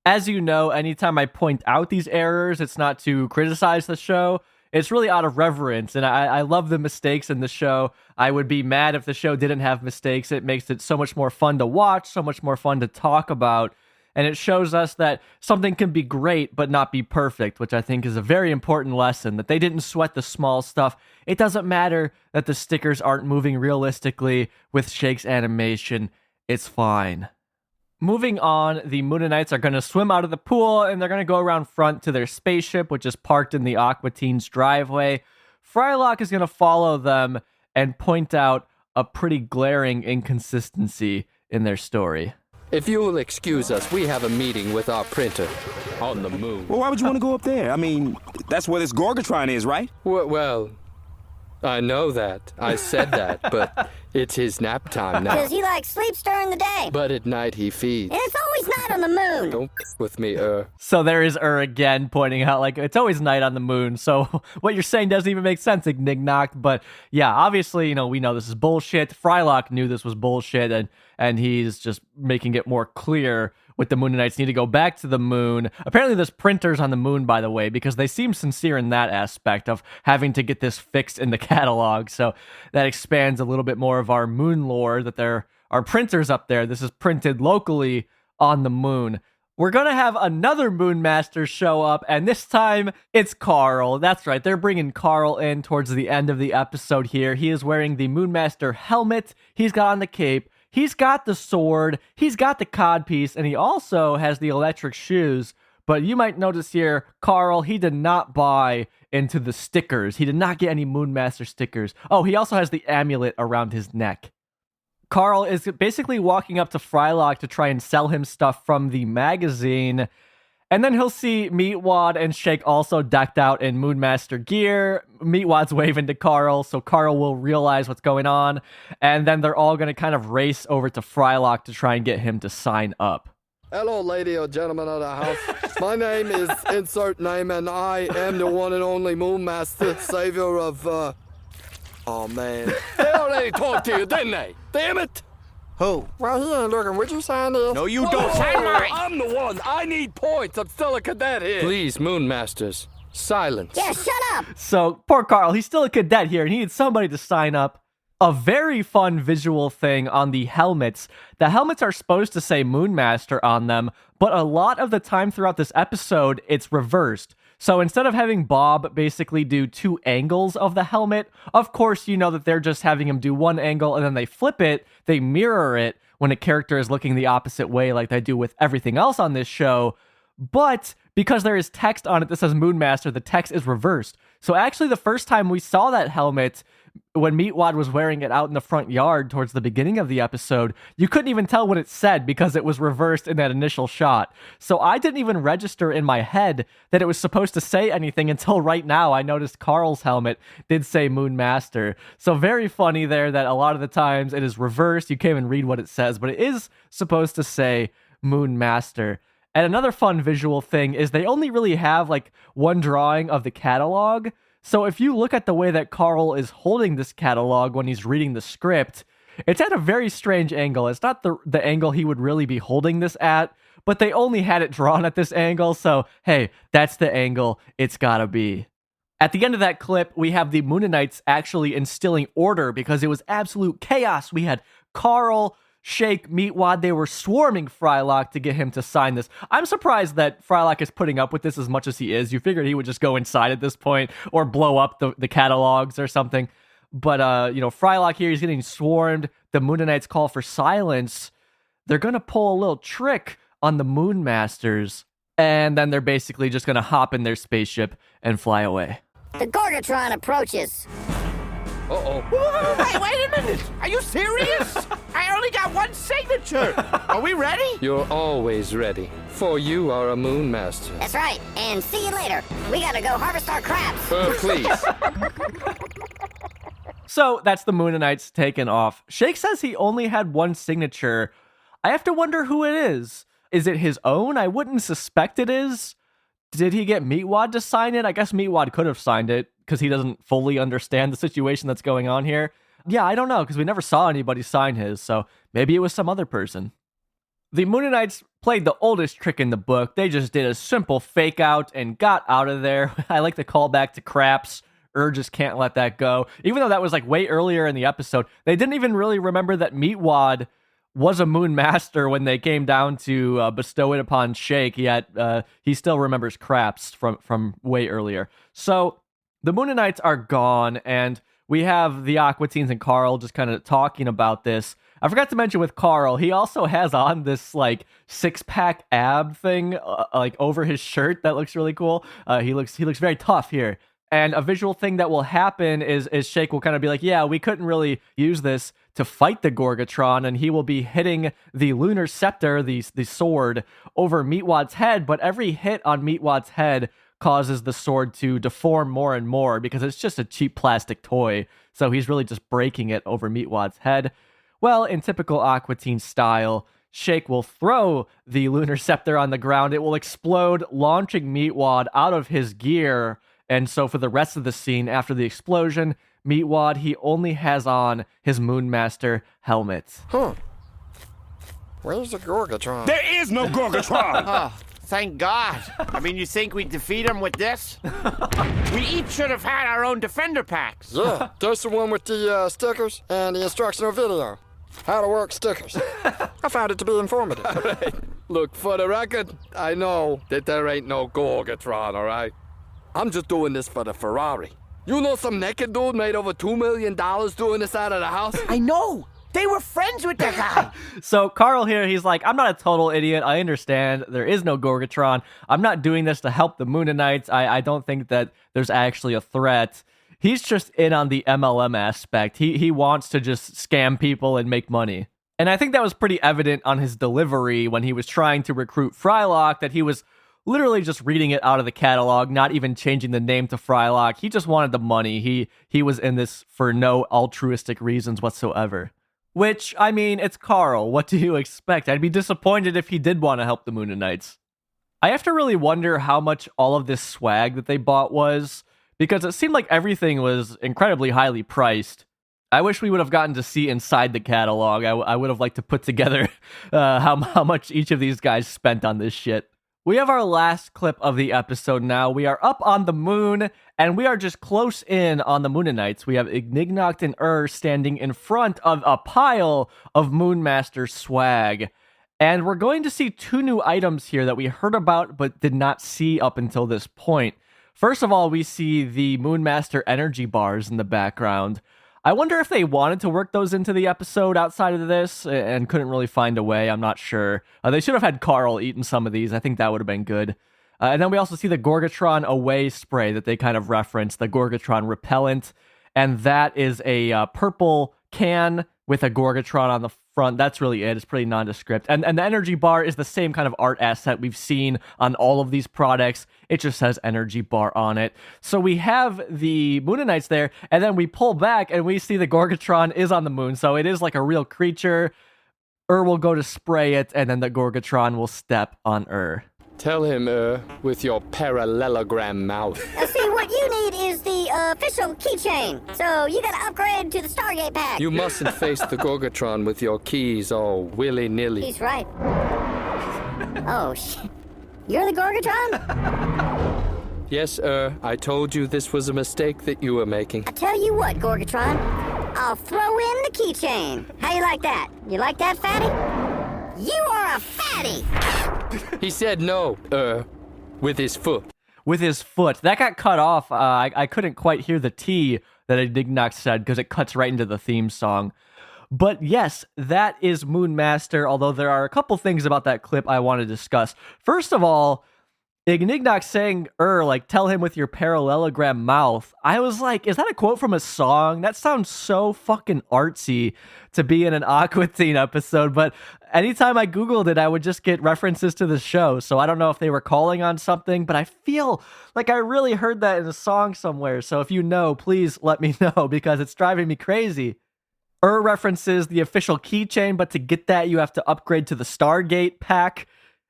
As you know, anytime I point out these errors, it's not to criticize the show. It's really out of reverence, and I love the mistakes in the show. I would be mad if the show didn't have mistakes. It makes it so much more fun to watch, so much more fun to talk about, and it shows us that something can be great but not be perfect, which I think is a very important lesson, that they didn't sweat the small stuff. It doesn't matter that the stickers aren't moving realistically with Shake's animation. It's fine. Moving on, the Mooninites are going to swim out of the pool, and they're going to go around front to their spaceship, which is parked in the Aqua Teens driveway. Frylock is going to follow them and point out a pretty glaring inconsistency in their story. If you will excuse us, we have a meeting with our printer on the moon. Well, why would you want to go up there? I mean, that's where this Gorgatron is, right? Well, I know that. I said that, but it's his nap time now. Because he sleeps during the day. But at night he feeds. And it's always night on the moon. Don't f with me, So there is again pointing out, it's always night on the moon. So what you're saying doesn't even make sense, Ignignok. But yeah, obviously, we know this is bullshit. Frylock knew this was bullshit, and he's just making it more clear with the Mooninites need to go back to the moon. Apparently there's printers on the moon, by the way, because they seem sincere in that aspect of having to get this fixed in the catalog. So that expands a little bit more of our moon lore, that there are printers up there. This is printed locally on the moon. We're going to have another Moonmaster show up, and this time it's Carl. That's right, they're bringing Carl in towards the end of the episode here. He is wearing the Moonmaster helmet. He's got on the cape. He's got the sword, he's got the codpiece, and he also has the electric shoes. But you might notice here, Carl, he did not buy into the stickers. He did not get any Moonmaster stickers. Oh, he also has the amulet around his neck. Carl is basically walking up to Frylock to try and sell him stuff from the magazine. And then he'll see Meatwad and Shake also decked out in Moonmaster gear. Meatwad's waving to Carl, so Carl will realize what's going on. And then they're all going to kind of race over to Frylock to try and get him to sign up. Hello, lady or gentleman of the house. My name is insert name, and I am the one and only Moonmaster, savior of, Oh, man. They already talked to you, didn't they? Damn it! Who? Well, he ain't looking. Would you sign this? No, you don't. Sign mine. I'm the one. I need points. I'm still a cadet here. Please, Moonmasters, silence. Yeah, shut up. So, poor Carl, he's still a cadet here, and he needs somebody to sign up. A very fun visual thing on the helmets. The helmets are supposed to say Moonmaster on them, but a lot of the time throughout this episode, it's reversed. So instead of having Bob basically do two angles of the helmet, of course you know that they're just having him do one angle and then they flip it, they mirror it when a character is looking the opposite way like they do with everything else on this show. But because there is text on it that says Moonmaster, the text is reversed. So actually the first time we saw that helmet, when Meatwad was wearing it out in the front yard towards the beginning of the episode, you couldn't even tell what it said because it was reversed in that initial shot. So I didn't even register in my head that it was supposed to say anything until right now. I noticed Carl's helmet did say Moonmaster. So very funny there that a lot of the times it is reversed. You can't even read what it says, but it is supposed to say Moonmaster. And another fun visual thing is they only really have like one drawing of the catalog. So if you look at the way that Carl is holding this catalog when he's reading the script, it's at a very strange angle. It's not the angle he would really be holding this at, but they only had it drawn at this angle. So, hey, that's the angle it's gotta be. At the end of that clip, we have the Mooninites actually instilling order because it was absolute chaos. We had Carl, Shake, Meatwad, they were swarming Frylock to get him to sign this. I'm surprised that Frylock is putting up with this as much as he is. You figured he would just go inside at this point or blow up the catalogs or something. But, Frylock here, he's getting swarmed. The Mooninites call for silence. They're going to pull a little trick on the Moon Masters. And then they're basically just going to hop in their spaceship and fly away. The Gorgatron approaches. Uh-oh. Wait a minute. Are you serious? I only got one signature. Are we ready? You're always ready, for you are a Moon Master. That's right. And see you later. We gotta go harvest our crabs. Please. So that's the Mooninites taken off. Shake says he only had one signature. I have to wonder who it is. Is it his own? I wouldn't suspect it is. Did he get Meatwad to sign it? I guess Meatwad could have signed it because he doesn't fully understand the situation that's going on here. Yeah, I don't know because we never saw anybody sign his, so maybe it was some other person. The Mooninites played the oldest trick in the book. They just did a simple fake out and got out of there. I like the callback to Craps. Just can't let that go. Even though that was like way earlier in the episode, they didn't even really remember that Meatwad was a Moon Master when they came down to bestow it upon Shake, yet he still remembers Craps from way earlier. So the Mooninites are gone, and we have the Aqua Teens and Carl just kind of talking about this. I forgot to mention with Carl, he also has on this like 6-pack ab thing like over his shirt that looks really cool. He looks very tough here. And a visual thing that will happen is Shake will kind of be like, yeah, we couldn't really use this to fight the Gorgatron, and he will be hitting the Lunar Scepter, the sword, over Meatwad's head, but every hit on Meatwad's head causes the sword to deform more and more because it's just a cheap plastic toy, so he's really just breaking it over Meatwad's head. Well, in typical Aqua Teen style, Shake will throw the Lunar Scepter on the ground, it will explode, launching Meatwad out of his gear. And so for the rest of the scene, after the explosion, Meatwad, he only has on his Moon Master helmet. Where's the Gorgatron? There is no Gorgatron! Oh, thank God. I mean, you think we'd defeat him with this? We each should have had our own defender packs. Yeah, there's the one with the stickers and the instructional video. How to work stickers. I found it to be informative. All right. Look, for the record, I know that there ain't no Gorgatron, all right? I'm just doing this for the Ferrari. You know some naked dude made over $2 million doing this out of the house? I know. They were friends with that guy. So Carl here, he's like, I'm not a total idiot. I understand there is no Gorgatron. I'm not doing this to help the Mooninites. I don't think that there's actually a threat. He's just in on the MLM aspect. He wants to just scam people and make money. And I think that was pretty evident on his delivery when he was trying to recruit Frylock, that he was literally just reading it out of the catalog, not even changing the name to Frylock. He just wanted the money. He was in this for no altruistic reasons whatsoever. Which, I mean, it's Carl. What do you expect? I'd be disappointed if he did want to help the Mooninites. I have to really wonder how much all of this swag that they bought was, because it seemed like everything was incredibly highly priced. I wish we would have gotten to see inside the catalog. I would have liked to put together how much each of these guys spent on this shit. We have our last clip of the episode now. We are up on the moon, and we are just close in on the Mooninites. We have Ignignokt and standing in front of a pile of Moonmaster swag. And we're going to see two new items here that we heard about but did not see up until this point. First of all, we see the Moonmaster energy bars in the background. I wonder if they wanted to work those into the episode outside of this and couldn't really find a way. I'm not sure. They should have had Carl eaten some of these. I think that would have been good. And then we also see the Gorgatron Away spray that they kind of referenced, the Gorgatron repellent. And that is a purple can with a Gorgatron on the front. That's really it. It's pretty nondescript. And the energy bar is the same kind of art asset we've seen on all of these products. It just says energy bar on it. So we have the Mooninites there, and then we pull back and we see the Gorgatron is on the moon. So it is like a real creature. Will go to spray it, and then the Gorgatron will step on Tell him, with your parallelogram mouth. See, what you need is the official keychain. So you gotta upgrade to the Stargate pack. You mustn't face the Gorgatron with your keys all willy-nilly. He's right. Oh, shit. You're the Gorgatron? Yes, I told you this was a mistake that you were making. I tell you what, Gorgatron. I'll throw in the keychain. How you like that? You like that, fatty? You are a fatty! He said no, with his foot. With his foot. That got cut off. I couldn't quite hear the T that Ignignok said because it cuts right into the theme song. But yes, that is Moonmaster, although there are a couple things about that clip I want to discuss. First of all, Ignignok saying, like, tell him with your parallelogram mouth. I was like, is that a quote from a song? That sounds so fucking artsy to be in an Aqua Teen episode, but anytime I Googled it, I would just get references to the show, so I don't know if they were calling on something, but I feel like I really heard that in a song somewhere, so if you know, please let me know, because it's driving me crazy. References the official keychain, but to get that, you have to upgrade to the Stargate pack.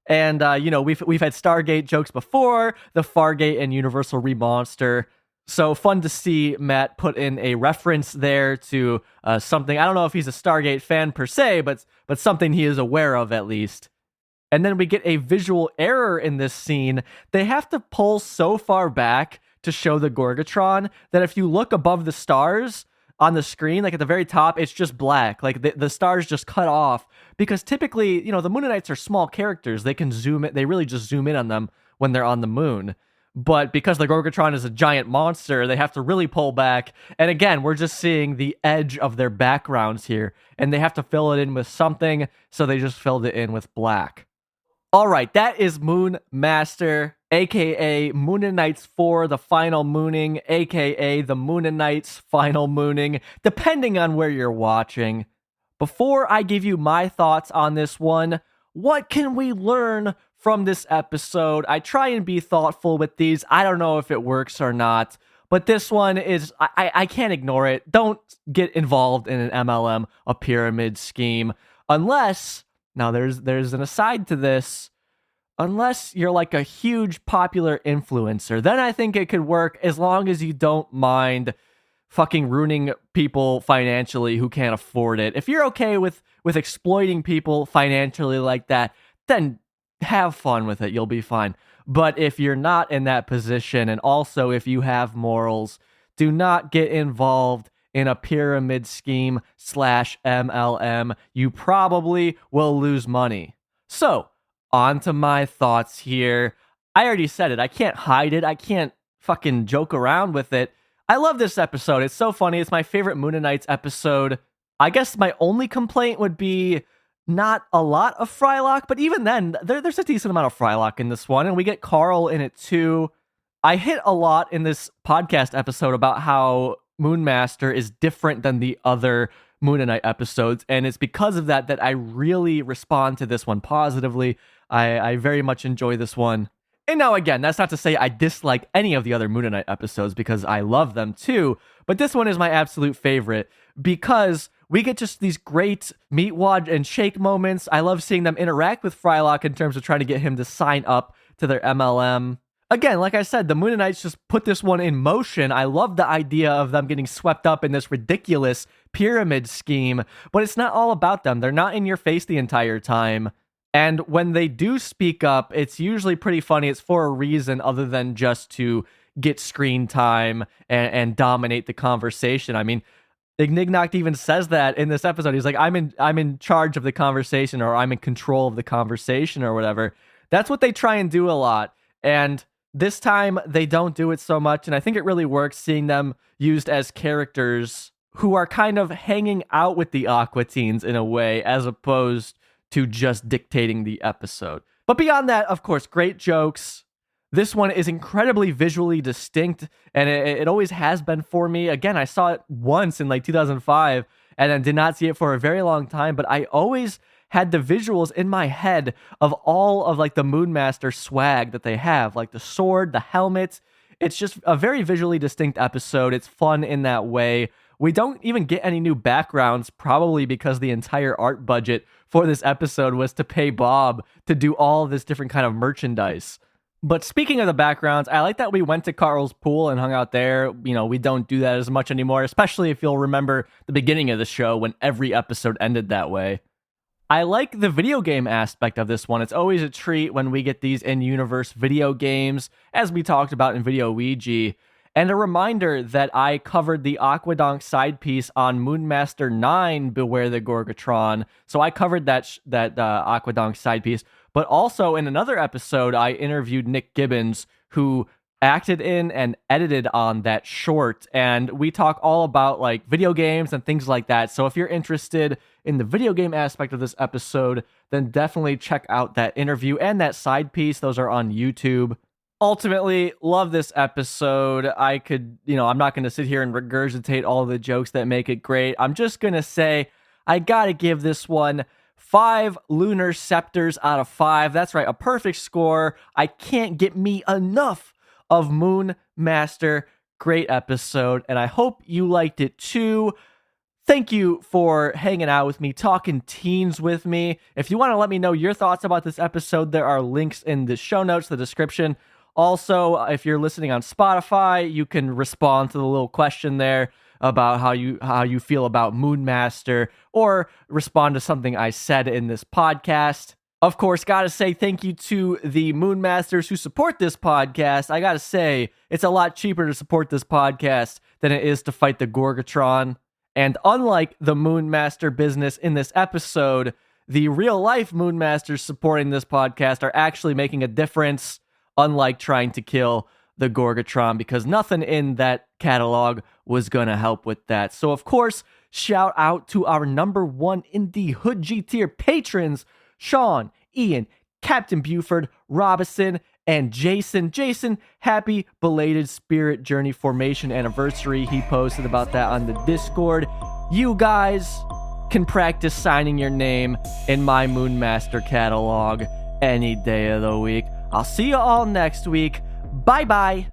And, we've had Stargate jokes before, the Fargate and Universal Remonster. So fun to see Matt put in a reference there to something. I don't know if he's a Stargate fan per se, but something he is aware of at least. And then we get a visual error in this scene. They have to pull so far back to show the Gorgatron that if you look above the stars on the screen, like at the very top, it's just black. Like the stars just cut off, because typically, the Mooninites are small characters. They can zoom in. They really just zoom in on them when they're on the moon. But because the Gorgatron is a giant monster, they have to really pull back. And again, we're just seeing the edge of their backgrounds here, and they have to fill it in with something. So they just filled it in with black. All right, that is Moonmaster, aka Mooninites 4, the final mooning, aka the Mooninites final mooning, depending on where you're watching. Before I give you my thoughts on this one, what can we learn from this episode? I try and be thoughtful with these. I don't know if it works or not, but this one is, I can't ignore it. Don't get involved in an MLM, a pyramid scheme, unless... Now, there's an aside to this. Unless you're like a huge popular influencer, then I think it could work as long as you don't mind fucking ruining people financially who can't afford it. If you're okay with exploiting people financially like that, then have fun with it. You'll be fine. But if you're not in that position, and also if you have morals, do not get involved in a pyramid scheme / MLM. You probably will lose money. So, on to my thoughts here. I already said it. I can't hide it. I can't fucking joke around with it. I love this episode. It's so funny. It's my favorite Mooninites episode. I guess my only complaint would be not a lot of Frylock, but even then, there's a decent amount of Frylock in this one, and we get Carl in it too. I hit a lot in this podcast episode about how Moonmaster is different than the other Mooninite episodes, and it's because of that I really respond to this one positively. I very much enjoy this one. And now again, that's not to say I dislike any of the other Mooninite episodes, because I love them too, but this one is my absolute favorite because we get just these great Meatwad and Shake moments. I love seeing them interact with Frylock in terms of trying to get him to sign up to their MLM. Again, like I said, the Mooninites just put this one in motion. I love the idea of them getting swept up in this ridiculous pyramid scheme, but it's not all about them. They're not in your face the entire time. And when they do speak up, it's usually pretty funny. It's for a reason other than just to get screen time and dominate the conversation. I mean, Ignignok even says that in this episode. He's like, I'm in charge of the conversation, or I'm in control of the conversation, or whatever. That's what they try and do a lot. And this time, they don't do it so much, and I think it really works seeing them used as characters who are kind of hanging out with the Aqua Teens in a way, as opposed to just dictating the episode. But beyond that, of course, great jokes. This one is incredibly visually distinct, and it always has been for me. Again, I saw it once in like 2005, and then did not see it for a very long time, but I always had the visuals in my head of all of like the Moonmaster swag that they have, like the sword, the helmet. It's just a very visually distinct episode. It's fun in that way. We don't even get any new backgrounds, probably because the entire art budget for this episode was to pay Bob to do all this different kind of merchandise. But speaking of the backgrounds, I like that we went to Carl's pool and hung out there. We don't do that as much anymore, especially if you'll remember the beginning of the show when every episode ended that way. I like the video game aspect of this one. It's always a treat when we get these in-universe video games, as we talked about in Video Ouija. And a reminder that I covered the Aquadonk side piece on Moonmaster 9, Beware the Gorgatron. So I covered that Aquadonk side piece. But also in another episode, I interviewed Nick Gibbons, who acted in and edited on that short. And we talk all about like video games and things like that. So if you're interested in the video game aspect of this episode, then definitely check out that interview and that side piece. Those are on YouTube. Ultimately, love this episode. I could, I'm not going to sit here and regurgitate all the jokes that make it great. I'm just going to say I got to give this one 5 lunar scepters out of 5. That's right, a perfect score. I can't get me enough of Moon Master. Great episode, and I hope you liked it too. Thank you for hanging out with me, talking teens with me. If you want to let me know your thoughts about this episode, there are links in the show notes, the description. Also, if you're listening on Spotify, you can respond to the little question there about how you feel about Moonmaster, or respond to something I said in this podcast. Of course, gotta say thank you to the Moonmasters who support this podcast. I gotta say, it's a lot cheaper to support this podcast than it is to fight the Gorgatron. And unlike the Moonmaster business in this episode, the real-life Moonmasters supporting this podcast are actually making a difference, unlike trying to kill the Gorgatron, because nothing in that catalog was going to help with that. So, of course, shout out to our number 1 in the Hood G tier patrons, Sean, Ian, Captain Buford, Robinson, and Jason. Jason, happy belated Spirit Journey Formation anniversary. He posted about that on the Discord. You guys can practice signing your name in my Moonmaster catalog any day of the week. I'll see you all next week. Bye-bye.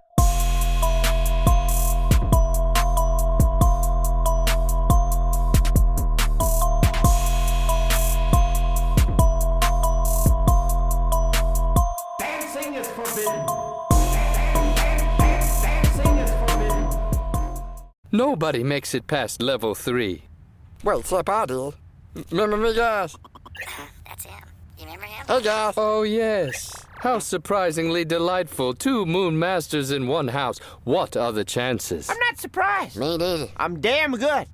Dancing is forbidden. Dancing is forbidden. Nobody makes it past level 3. Wait, except I did. Remember me, guys? That's him. You remember him? Hey, guys. Oh, yes. How surprisingly delightful. 2 Moon Masters in one house. What are the chances? I'm not surprised. Me neither. I'm damn good.